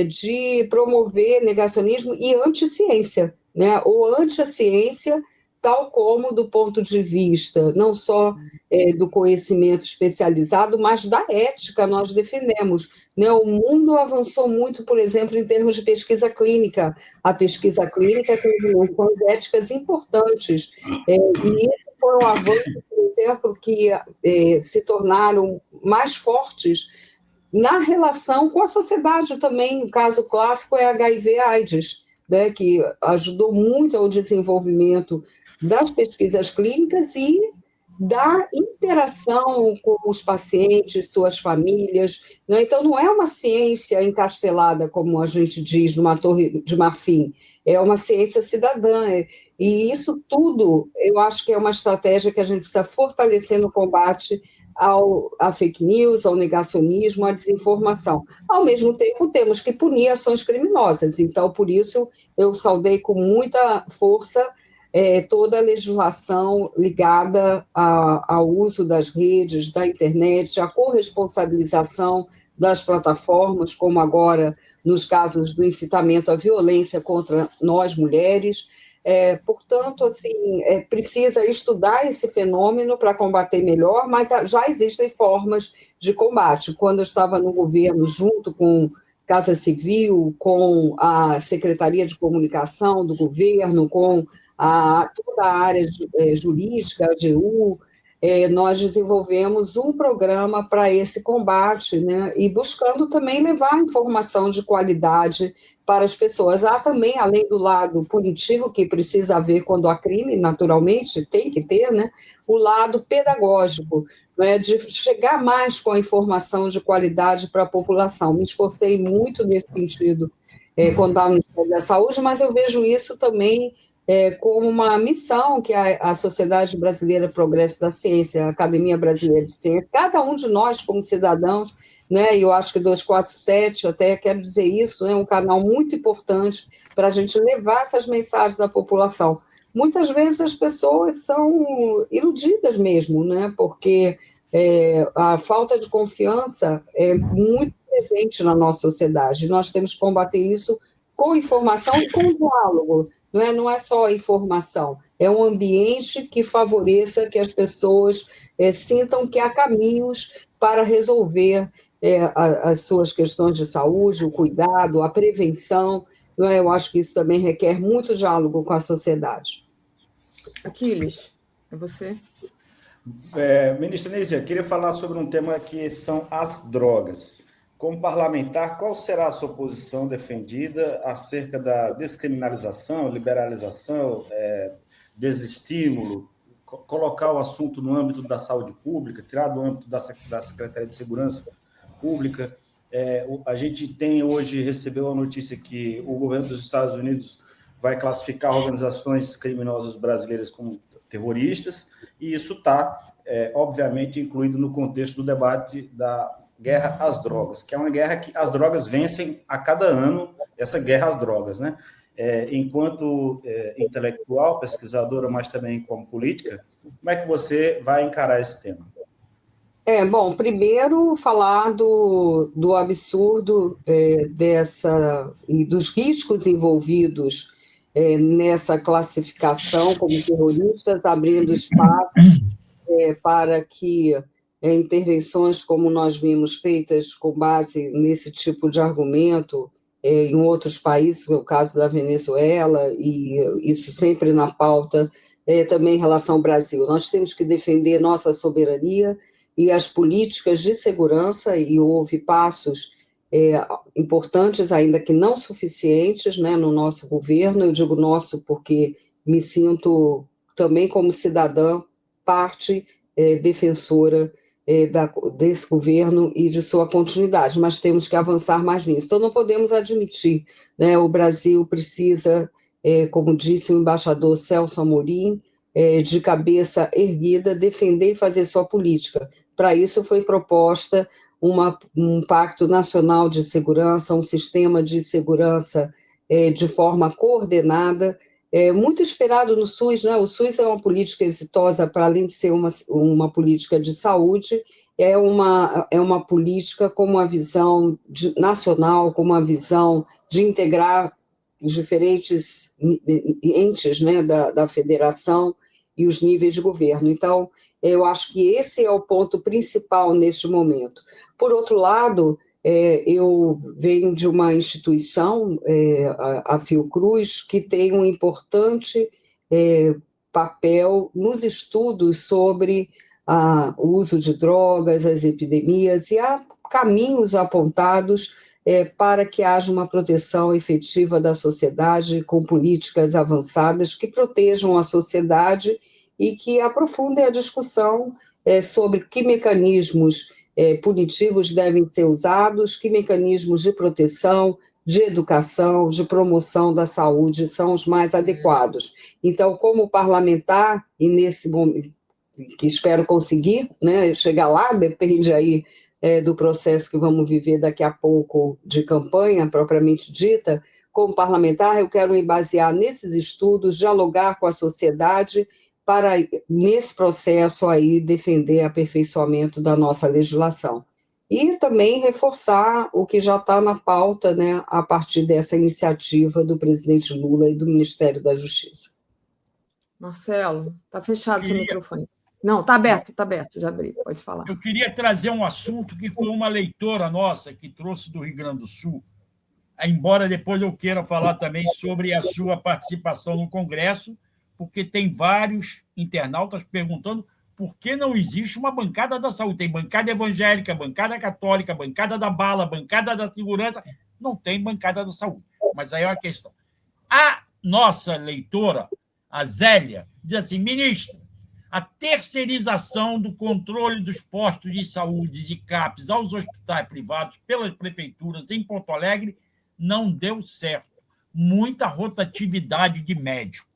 de promover negacionismo e anticiência, né? Ou anti-ciência, tal como do ponto de vista não só do conhecimento especializado, mas da ética nós defendemos, né? O mundo avançou muito, por exemplo, em termos de pesquisa clínica. A pesquisa clínica tem dimensões éticas importantes, e esse foi um avanço, por exemplo, que se tornaram mais fortes na relação com a sociedade também. O caso clássico é HIV/AIDS, né, que ajudou muito ao desenvolvimento das pesquisas clínicas e da interação com os pacientes, suas famílias, né? Então, não é uma ciência encastelada, como a gente diz, numa torre de marfim, é uma ciência cidadã, e isso tudo, eu acho que é uma estratégia que a gente precisa fortalecer no combate à fake news, ao negacionismo, à desinformação. Ao mesmo tempo, temos que punir ações criminosas, então, por isso, eu saudei com muita força toda a legislação ligada ao uso das redes, da internet, a corresponsabilização das plataformas, como agora nos casos do incitamento à violência contra nós, mulheres. Portanto, assim, precisa estudar esse fenômeno para combater melhor, mas já existem formas de combate. Quando eu estava no governo, junto com Casa Civil, com a Secretaria de Comunicação do governo, com toda a área jurídica, a AGU, nós desenvolvemos um programa para esse combate, né? E buscando também levar informação de qualidade para as pessoas. Há também, além do lado punitivo, que precisa haver quando há crime, naturalmente, tem que ter, né? O lado pedagógico, né? De chegar mais com a informação de qualidade para a população. Me esforcei muito nesse sentido quando estava no Ministério da Saúde, mas eu vejo isso também como uma missão que a Sociedade Brasileira de Progresso da Ciência, a Academia Brasileira de Ciência, cada um de nós como cidadãos, né, e eu acho que 247, até quero dizer isso, é um canal muito importante para a gente levar essas mensagens à população. Muitas vezes as pessoas são iludidas mesmo, né, porque a falta de confiança é muito presente na nossa sociedade. Nós temos que combater isso com informação e com diálogo. Não é só informação, é um ambiente que favoreça que as pessoas sintam que há caminhos para resolver as suas questões de saúde, o cuidado, a prevenção. Eu acho que isso também requer muito diálogo com a sociedade. Aquiles, é você? Ministra Nízia, queria falar sobre um tema que são as drogas. Como parlamentar, qual será a sua posição defendida acerca da descriminalização, liberalização, desestímulo? colocar o assunto no âmbito da saúde pública, tirar do âmbito da Secretaria de Segurança Pública. A gente recebeu a notícia que o governo dos Estados Unidos vai classificar organizações criminosas brasileiras como terroristas, e isso está, obviamente, incluído no contexto do debate da guerra às drogas, que é uma guerra que as drogas vencem a cada ano, essa guerra às drogas, né? Enquanto intelectual, pesquisadora, mas também como política, como é que você vai encarar esse tema? Bom, primeiro falar do absurdo e dos riscos envolvidos nessa classificação como terroristas, abrindo espaço para que intervenções como nós vimos feitas com base nesse tipo de argumento em outros países, no caso da Venezuela, e isso sempre na pauta, também em relação ao Brasil. Nós temos que defender nossa soberania e as políticas de segurança, e houve passos importantes, ainda que não suficientes, né, no nosso governo. Eu digo nosso porque me sinto também como cidadã, parte defensora desse governo e de sua continuidade, mas temos que avançar mais nisso. Então, não podemos admitir, né, o Brasil precisa, como disse o embaixador Celso Amorim, de cabeça erguida, defender e fazer sua política. Para isso foi proposta um pacto nacional de segurança, um sistema de segurança de forma coordenada, muito esperado no SUS, né? O SUS é uma política exitosa, para além de ser uma política de saúde, é uma política com uma visão nacional, com uma visão de integrar os diferentes entes, né, da federação e os níveis de governo. Então, eu acho que esse é o ponto principal neste momento. Por outro lado, eu venho de uma instituição, a Fiocruz, que tem um importante papel nos estudos sobre o uso de drogas, as epidemias, e há caminhos apontados para que haja uma proteção efetiva da sociedade com políticas avançadas que protejam a sociedade e que aprofundem a discussão sobre que mecanismos punitivos devem ser usados, que mecanismos de proteção, de educação, de promoção da saúde são os mais adequados. Então, como parlamentar, e nesse momento, que espero conseguir, né, chegar lá, depende aí do processo que vamos viver daqui a pouco de campanha, propriamente dita, como parlamentar, eu quero me basear nesses estudos, dialogar com a sociedade, para, nesse processo aí, defender aperfeiçoamento da nossa legislação. E também reforçar o que já está na pauta, né, a partir dessa iniciativa do presidente Lula e do Ministério da Justiça. Marcelo, está fechado seu microfone. Não, está aberto, já abri, pode falar. Eu queria trazer um assunto que foi uma leitora nossa que trouxe do Rio Grande do Sul, embora depois eu queira falar também sobre a sua participação no Congresso, porque tem vários internautas perguntando por que não existe uma bancada da saúde. Tem bancada evangélica, bancada católica, bancada da bala, bancada da segurança, não tem bancada da saúde. Mas aí é uma questão. A nossa leitora, a Zélia, diz assim: ministra, a terceirização do controle dos postos de saúde de CAPs aos hospitais privados pelas prefeituras em Porto Alegre não deu certo. Muita rotatividade de médico.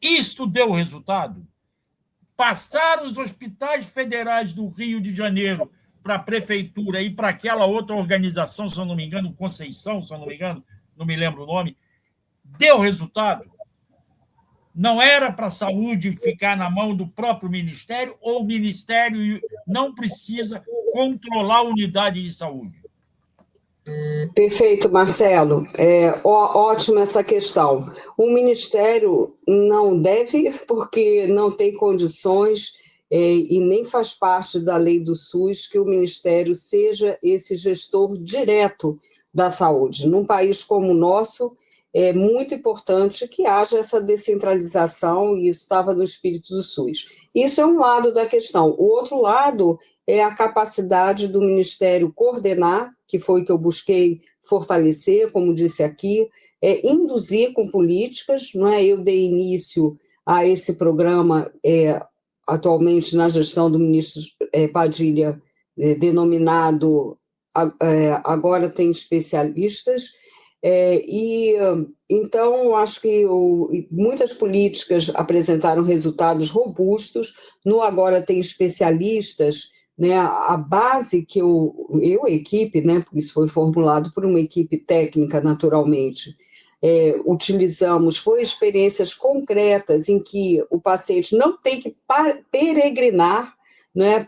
Isso deu resultado? Passar os hospitais federais do Rio de Janeiro para a prefeitura e para aquela outra organização, se eu não me engano, Conceição, se eu não me engano, não me lembro o nome, deu resultado? Não era para a saúde ficar na mão do próprio Ministério, ou o Ministério não precisa controlar a unidade de saúde? Perfeito, Marcelo. Ótima essa questão. O Ministério não deve, porque não tem condições e nem faz parte da lei do SUS que o Ministério seja esse gestor direto da saúde. Num país como o nosso, é muito importante que haja essa descentralização, e isso estava no espírito do SUS. Isso é um lado da questão. O outro lado é a capacidade do Ministério coordenar, que foi o que eu busquei fortalecer, como disse aqui, induzir com políticas, não é? Eu dei início a esse programa, atualmente na gestão do ministro Padilha, denominado Agora Tem Especialistas, então, acho que muitas políticas apresentaram resultados robustos. No Agora Tem Especialistas, né, a base que a equipe, né, porque isso foi formulado por uma equipe técnica, naturalmente, utilizamos, foi experiências concretas em que o paciente não tem que peregrinar, né,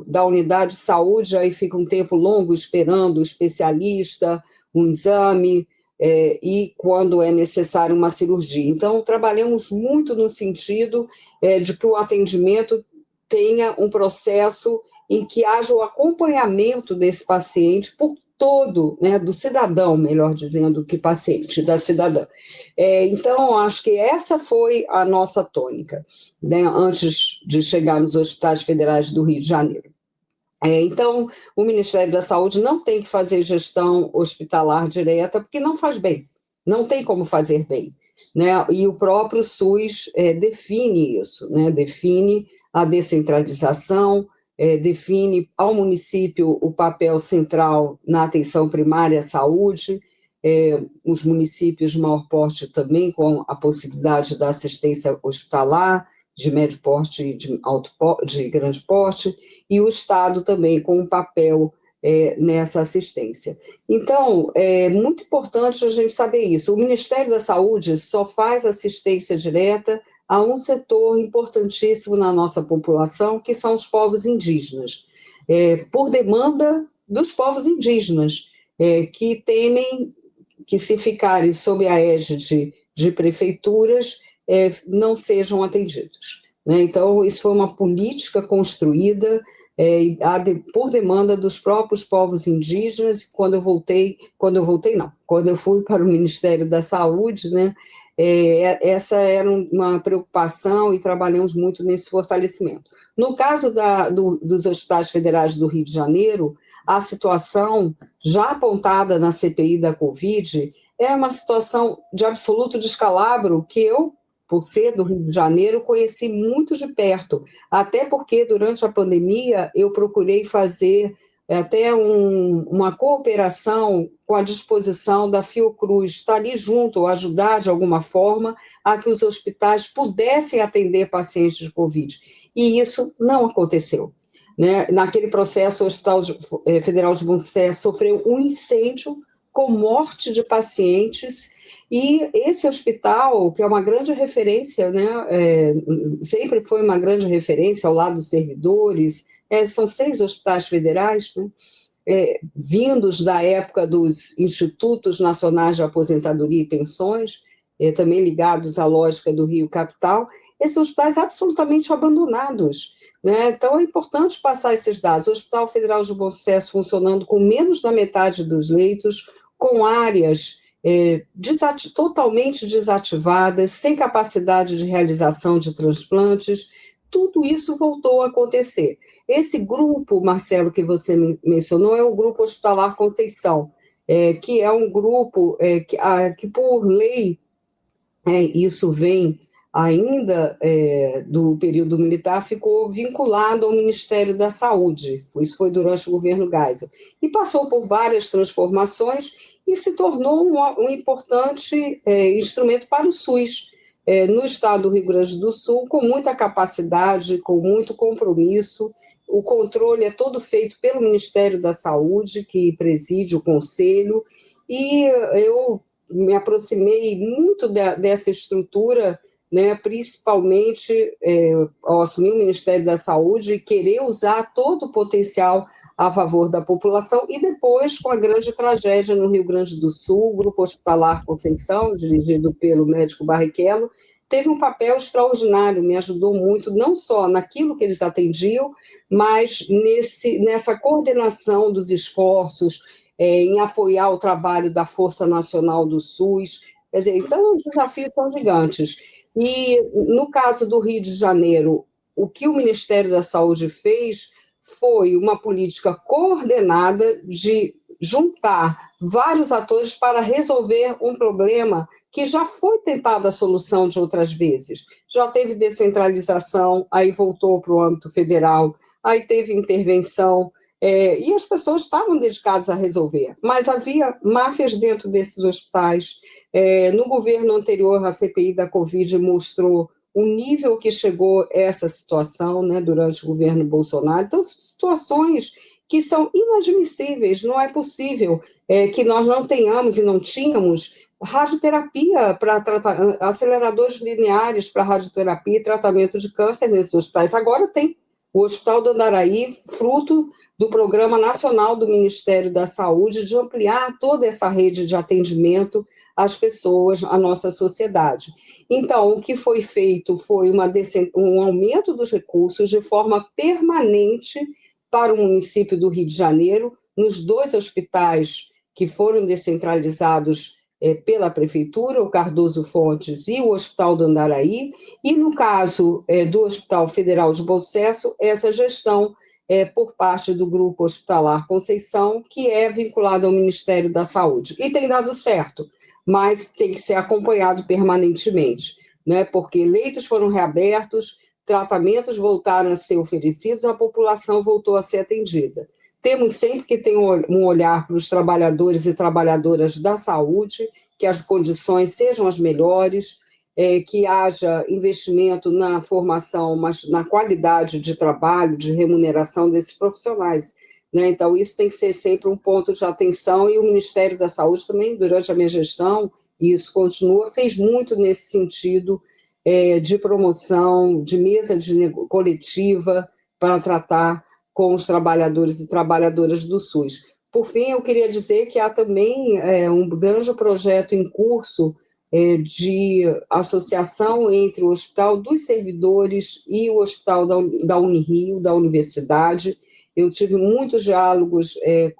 da unidade de saúde, aí fica um tempo longo esperando o especialista, um exame, e quando é necessário uma cirurgia. Então, trabalhamos muito no sentido de que o atendimento tenha um processo em que haja o acompanhamento desse paciente por todo, né, do cidadão, melhor dizendo, que paciente, da cidadã. Então, acho que essa foi a nossa tônica, né, antes de chegar nos hospitais federais do Rio de Janeiro. Então, o Ministério da Saúde não tem que fazer gestão hospitalar direta, porque não faz bem, não tem como fazer bem, né? E o próprio SUS define isso, né? Define a descentralização, define ao município o papel central na atenção primária à saúde, os municípios de maior porte também com a possibilidade da assistência hospitalar, de médio porte e de grande porte, e o Estado também com um papel nessa assistência. Então, é muito importante a gente saber isso. O Ministério da Saúde só faz assistência direta a um setor importantíssimo na nossa população, que são os povos indígenas, por demanda dos povos indígenas, que temem que, se ficarem sob a égide de prefeituras, não sejam atendidos, né? Então, isso foi uma política construída por demanda dos próprios povos indígenas. Quando eu fui para o Ministério da Saúde, né, essa era uma preocupação e trabalhamos muito nesse fortalecimento. No caso dos hospitais federais do Rio de Janeiro, a situação já apontada na CPI da Covid é uma situação de absoluto descalabro que eu, por ser do Rio de Janeiro, conheci muito de perto, até porque durante a pandemia eu procurei fazer até uma cooperação com a disposição da Fiocruz, estar ali junto, ajudar de alguma forma a que os hospitais pudessem atender pacientes de Covid, e isso não aconteceu, né? Naquele processo, o Hospital Federal de Bom Sucesso sofreu um incêndio com morte de pacientes. E esse hospital, que é uma grande referência, né, sempre foi uma grande referência ao lado dos servidores, são 6 hospitais federais, né, vindos da época dos Institutos Nacionais de Aposentadoria e Pensões, também ligados à lógica do Rio Capital, esses hospitais absolutamente abandonados, né? Então, é importante passar esses dados. O Hospital Federal de Bom Sucesso funcionando com menos da metade dos leitos, com áreas totalmente desativadas, sem capacidade de realização de transplantes, tudo isso voltou a acontecer. Esse grupo, Marcelo, que você mencionou, é o Grupo Hospitalar Conceição, que é um grupo que por lei, isso vem ainda do período militar, ficou vinculado ao Ministério da Saúde, isso foi durante o governo Geisel, e passou por várias transformações e se tornou um importante instrumento para o SUS, no estado do Rio Grande do Sul, com muita capacidade, com muito compromisso. O controle é todo feito pelo Ministério da Saúde, que preside o conselho, e eu me aproximei muito dessa estrutura, né, principalmente ao assumir o Ministério da Saúde e querer usar todo o potencial a favor da população, e depois, com a grande tragédia no Rio Grande do Sul, o Grupo Hospitalar Conceição, dirigido pelo médico Barrichello, teve um papel extraordinário, me ajudou muito, não só naquilo que eles atendiam, mas nessa coordenação dos esforços, em apoiar o trabalho da Força Nacional do SUS. Quer dizer, então os desafios são gigantes. E no caso do Rio de Janeiro, o que o Ministério da Saúde fez foi uma política coordenada de juntar vários atores para resolver um problema que já foi tentada a solução de outras vezes. Já teve descentralização, aí voltou para o âmbito federal, aí teve intervenção, e as pessoas estavam dedicadas a resolver. Mas havia máfias dentro desses hospitais. No governo anterior, a CPI da Covid mostrou o nível que chegou essa situação, né, durante o governo Bolsonaro. Então, situações que são inadmissíveis. Não é possível que nós não tenhamos e não tínhamos radioterapia para tratar, aceleradores lineares para radioterapia e tratamento de câncer nesses hospitais. Agora tem o Hospital do Andaraí, fruto do Programa Nacional do Ministério da Saúde, de ampliar toda essa rede de atendimento às pessoas, à nossa sociedade. Então, o que foi feito foi um aumento dos recursos de forma permanente para o município do Rio de Janeiro, nos 2 hospitais que foram descentralizados pela Prefeitura, o Cardoso Fontes e o Hospital do Andaraí, e no caso do Hospital Federal de Bom Sucesso, essa gestão por parte do Grupo Hospitalar Conceição, que é vinculado ao Ministério da Saúde. E tem dado certo, mas tem que ser acompanhado permanentemente, né? Porque leitos foram reabertos, tratamentos voltaram a ser oferecidos, a população voltou a ser atendida. Temos sempre que ter um olhar para os trabalhadores e trabalhadoras da saúde, que as condições sejam as melhores, que haja investimento na formação, mas na qualidade de trabalho, de remuneração desses profissionais, né? Então, isso tem que ser sempre um ponto de atenção, e o Ministério da Saúde também, durante a minha gestão, e isso continua, fez muito nesse sentido de promoção, de mesa coletiva para tratar com os trabalhadores e trabalhadoras do SUS. Por fim, eu queria dizer que há também um grande projeto em curso de associação entre o Hospital dos Servidores e o Hospital da Unirio, da Universidade. Eu tive muitos diálogos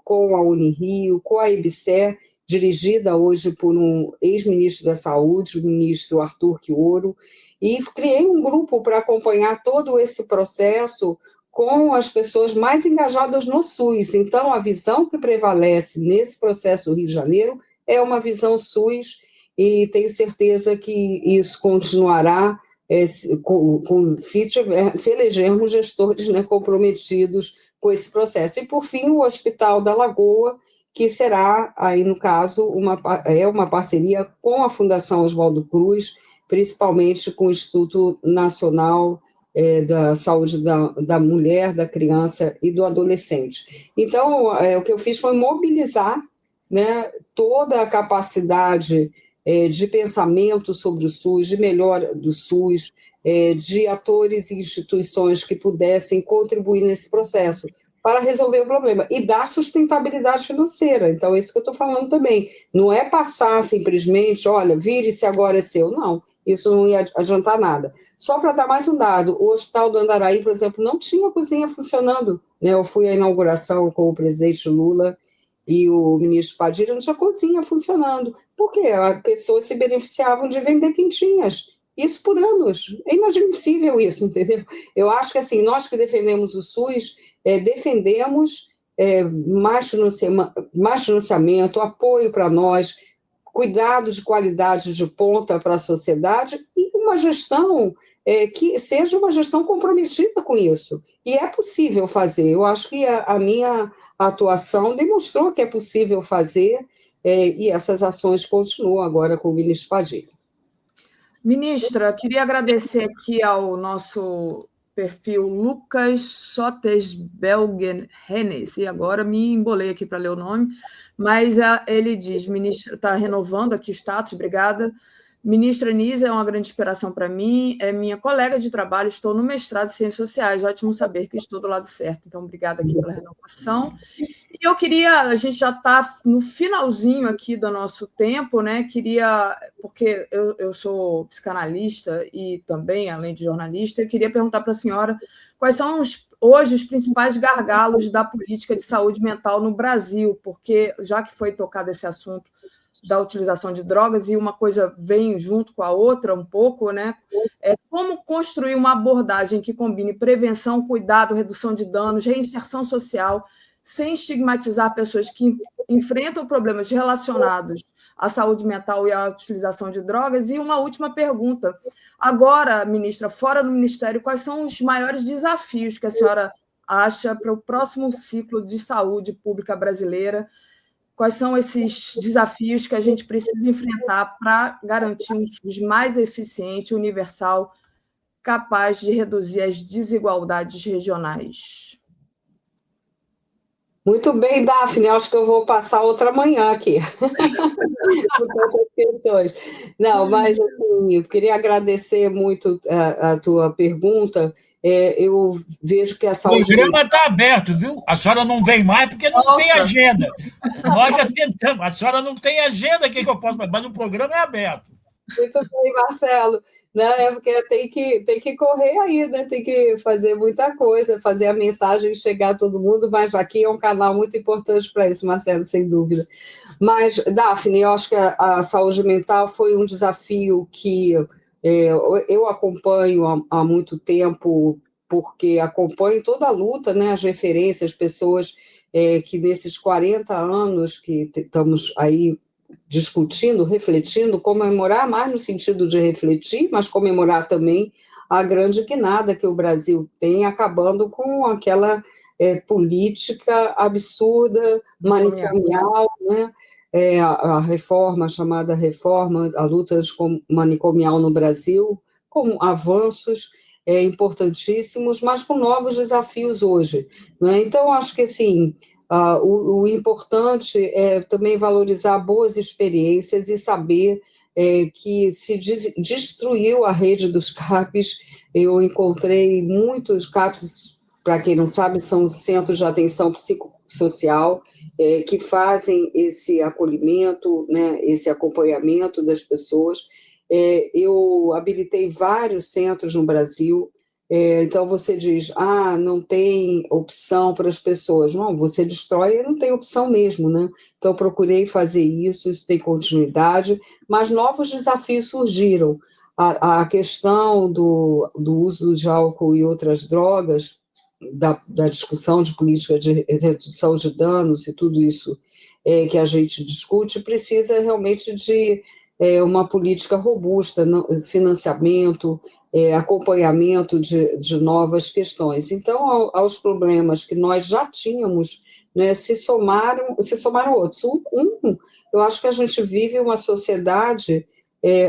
com a Unirio, com a EBSER, dirigida hoje por um ex-ministro da Saúde, o ministro Arthur Quioro, e criei um grupo para acompanhar todo esse processo com as pessoas mais engajadas no SUS. Então, a visão que prevalece nesse processo do Rio de Janeiro é uma visão SUS, e tenho certeza que isso continuará se elegermos gestores, né, comprometidos com esse processo. E, por fim, o Hospital da Lagoa, que será, aí no caso, uma parceria com a Fundação Oswaldo Cruz, principalmente com o Instituto Nacional da Saúde da Mulher, da Criança e do Adolescente. Então, o que eu fiz foi mobilizar, né, toda a capacidade de pensamento sobre o SUS, de melhora do SUS, de atores e instituições que pudessem contribuir nesse processo para resolver o problema e dar sustentabilidade financeira. Então, é isso que eu estou falando também. Não é passar simplesmente, olha, vire-se, agora é seu. Não, isso não ia adiantar nada. Só para dar mais um dado, o Hospital do Andaraí, por exemplo, não tinha cozinha funcionando, né? Eu fui à inauguração com o presidente Lula e o ministro Padilha, não tinha cozinha funcionando. Por quê? As pessoas se beneficiavam de vender quentinhas. Isso por anos. É inadmissível isso, entendeu? Eu acho que, assim, nós que defendemos o SUS, defendemos mais financiamento, apoio para nós, cuidado de qualidade de ponta para a sociedade e uma gestão que seja uma gestão comprometida com isso. E é possível fazer. Eu acho que a minha atuação demonstrou que é possível fazer, e essas ações continuam agora com o ministro Padilha. Ministra, queria agradecer aqui ao nosso perfil Lucas Sottesbelgen-Hennes, e agora me embolei aqui para ler o nome, mas ele diz, ministra, está renovando aqui o status, obrigada. Ministra Anísia é uma grande inspiração para mim, é minha colega de trabalho, estou no mestrado em Ciências Sociais, ótimo saber que estou do lado certo, então obrigada aqui pela renovação. E eu queria, a gente já está no finalzinho aqui do nosso tempo, né? Porque eu sou psicanalista e também, além de jornalista, eu queria perguntar para a senhora quais são hoje os principais gargalos da política de saúde mental no Brasil, porque já que foi tocado esse assunto da utilização de drogas, e uma coisa vem junto com a outra um pouco, né? Como construir uma abordagem que combine prevenção, cuidado, redução de danos, reinserção social, sem estigmatizar pessoas que enfrentam problemas relacionados à saúde mental e à utilização de drogas? E uma última pergunta. Agora, ministra, fora do Ministério, quais são os maiores desafios que a senhora acha para o próximo ciclo de saúde pública brasileira? Quais são esses desafios que a gente precisa enfrentar para garantir um SUS mais eficiente, universal, capaz de reduzir as desigualdades regionais? Muito bem, Daphne, acho que eu vou passar outra manhã aqui. Não, mas assim, eu queria agradecer muito a tua pergunta. Eu vejo que a saúde... O programa está aberto, viu? A senhora não vem mais porque não tem agenda. Nós já tentamos. A senhora não tem agenda, o que eu posso fazer? Mas o programa é aberto. Muito bem, Marcelo. Não, é porque tem que correr aí, né? Tem que fazer muita coisa, fazer a mensagem chegar a todo mundo, mas aqui é um canal muito importante para isso, Marcelo, sem dúvida. Mas, Daphne, eu acho que a saúde mental foi um desafio que eu acompanho há muito tempo, porque acompanho toda a luta, né? As referências, pessoas que nesses 40 anos que estamos aí discutindo, refletindo, comemorar mais no sentido de refletir, mas comemorar também a grande guinada que o Brasil tem, acabando com aquela política absurda, manicomial, né? A reforma, chamada reforma, a luta manicomial no Brasil, com avanços importantíssimos, mas com novos desafios hoje, né? Então, acho que, assim, o importante é também valorizar boas experiências e saber que se destruiu a rede dos CAPs. Eu encontrei muitos CAPs, para quem não sabe, são centros de atenção psicossocial, que fazem esse acolhimento, né, esse acompanhamento das pessoas. Eu habilitei vários centros no Brasil. Então, você diz, não tem opção para as pessoas. Não, você destrói e não tem opção mesmo, né? Então, eu procurei fazer isso tem continuidade, mas novos desafios surgiram. A questão do uso de álcool e outras drogas, da discussão de política de redução de danos e tudo isso que a gente discute, precisa realmente de uma política robusta, financiamento, acompanhamento de novas questões. Então, aos problemas que nós já tínhamos, né, se somaram outros. Eu acho que a gente vive uma sociedade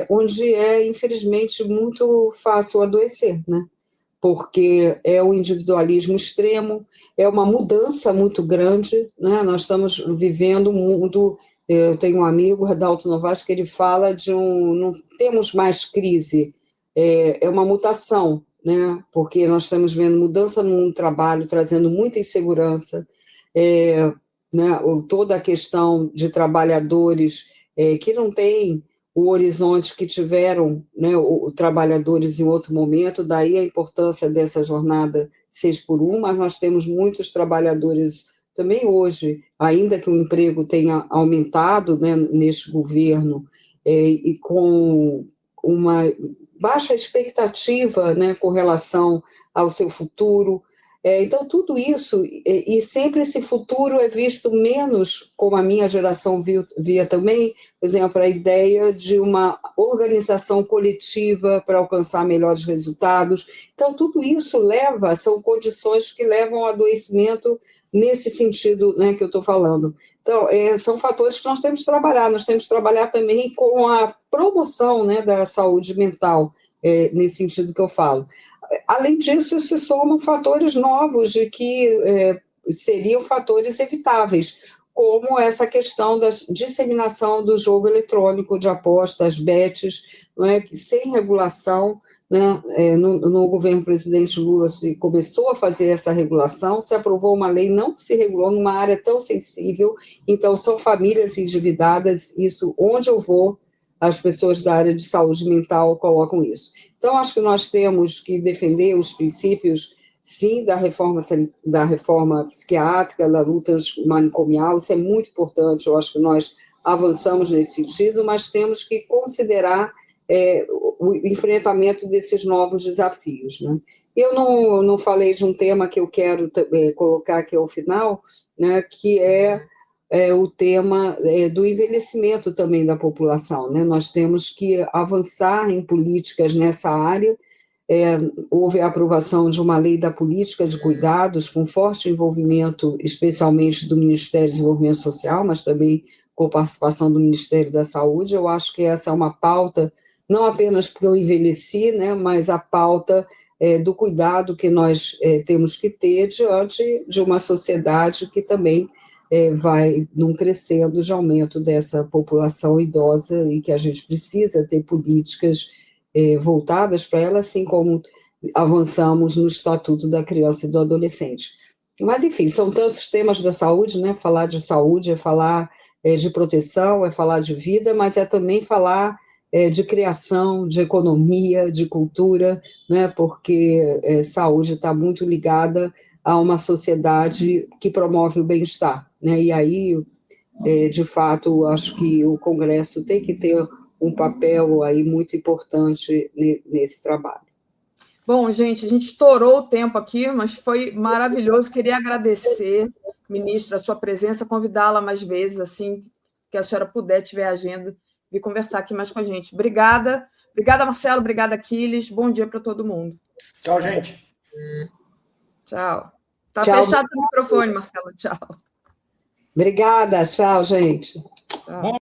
onde infelizmente, muito fácil adoecer, né? Porque é o individualismo extremo, é uma mudança muito grande, né? Nós estamos vivendo um mundo... Eu tenho um amigo, Radalto Novaes, que ele fala não temos mais crise, é uma mutação, né? Porque nós estamos vendo mudança no mundo do trabalho, trazendo muita insegurança, né? Toda a questão de trabalhadores que não têm o horizonte que tiveram, né, os trabalhadores em outro momento, daí a importância dessa jornada 6x1, mas nós temos muitos trabalhadores também hoje, ainda que o emprego tenha aumentado, né, neste governo, e com uma baixa expectativa, né, com relação ao seu futuro. Então, tudo isso, e sempre esse futuro é visto menos, como a minha geração via também, por exemplo, a ideia de uma organização coletiva para alcançar melhores resultados. Então, tudo isso são condições que levam ao adoecimento nesse sentido, né, que eu estou falando. Então, são fatores que nós temos que trabalhar também com a promoção, né, da saúde mental, nesse sentido que eu falo. Além disso, se somam fatores novos de que seriam fatores evitáveis, como essa questão da disseminação do jogo eletrônico de apostas, bets, não é, que sem regulação, né, no governo presidente Lula se começou a fazer essa regulação, se aprovou uma lei, não se regulou numa área tão sensível, então são famílias endividadas, isso onde eu vou, as pessoas da área de saúde mental colocam isso. Então, acho que nós temos que defender os princípios, sim, da reforma psiquiátrica, da luta manicomial, isso é muito importante, eu acho que nós avançamos nesse sentido, mas temos que considerar o enfrentamento desses novos desafios, né? Eu não falei de um tema que eu quero colocar aqui ao final, né, que é o tema do envelhecimento também da população, né? Nós temos que avançar em políticas nessa área. Houve a aprovação de uma lei da política de cuidados, com forte envolvimento, especialmente do Ministério do Desenvolvimento Social, mas também com participação do Ministério da Saúde. Eu acho que essa é uma pauta, não apenas porque eu envelheci, né, mas a pauta do cuidado que nós temos que ter diante de uma sociedade que também vai num crescendo de aumento dessa população idosa e que a gente precisa ter políticas voltadas para ela, assim como avançamos no Estatuto da Criança e do Adolescente. Mas, enfim, são tantos temas da saúde, né? Falar de saúde é falar de proteção, é falar de vida, mas é também falar de criação, de economia, de cultura, né? Porque saúde está muito ligada a uma sociedade que promove o bem-estar, né? E aí, de fato, acho que o Congresso tem que ter um papel aí muito importante nesse trabalho. Bom, gente, a gente estourou o tempo aqui, mas foi maravilhoso. Queria agradecer, ministra, a sua presença, convidá-la mais vezes, assim que a senhora puder, tiver agenda, vir conversar aqui mais com a gente. Obrigada. Obrigada, Marcelo. Obrigada, Aquiles. Bom dia para todo mundo. Tchau, gente. Tchau. Tá Tchau. fechado o microfone, Marcelo. Tchau. Obrigada. Tchau, gente. Tchau.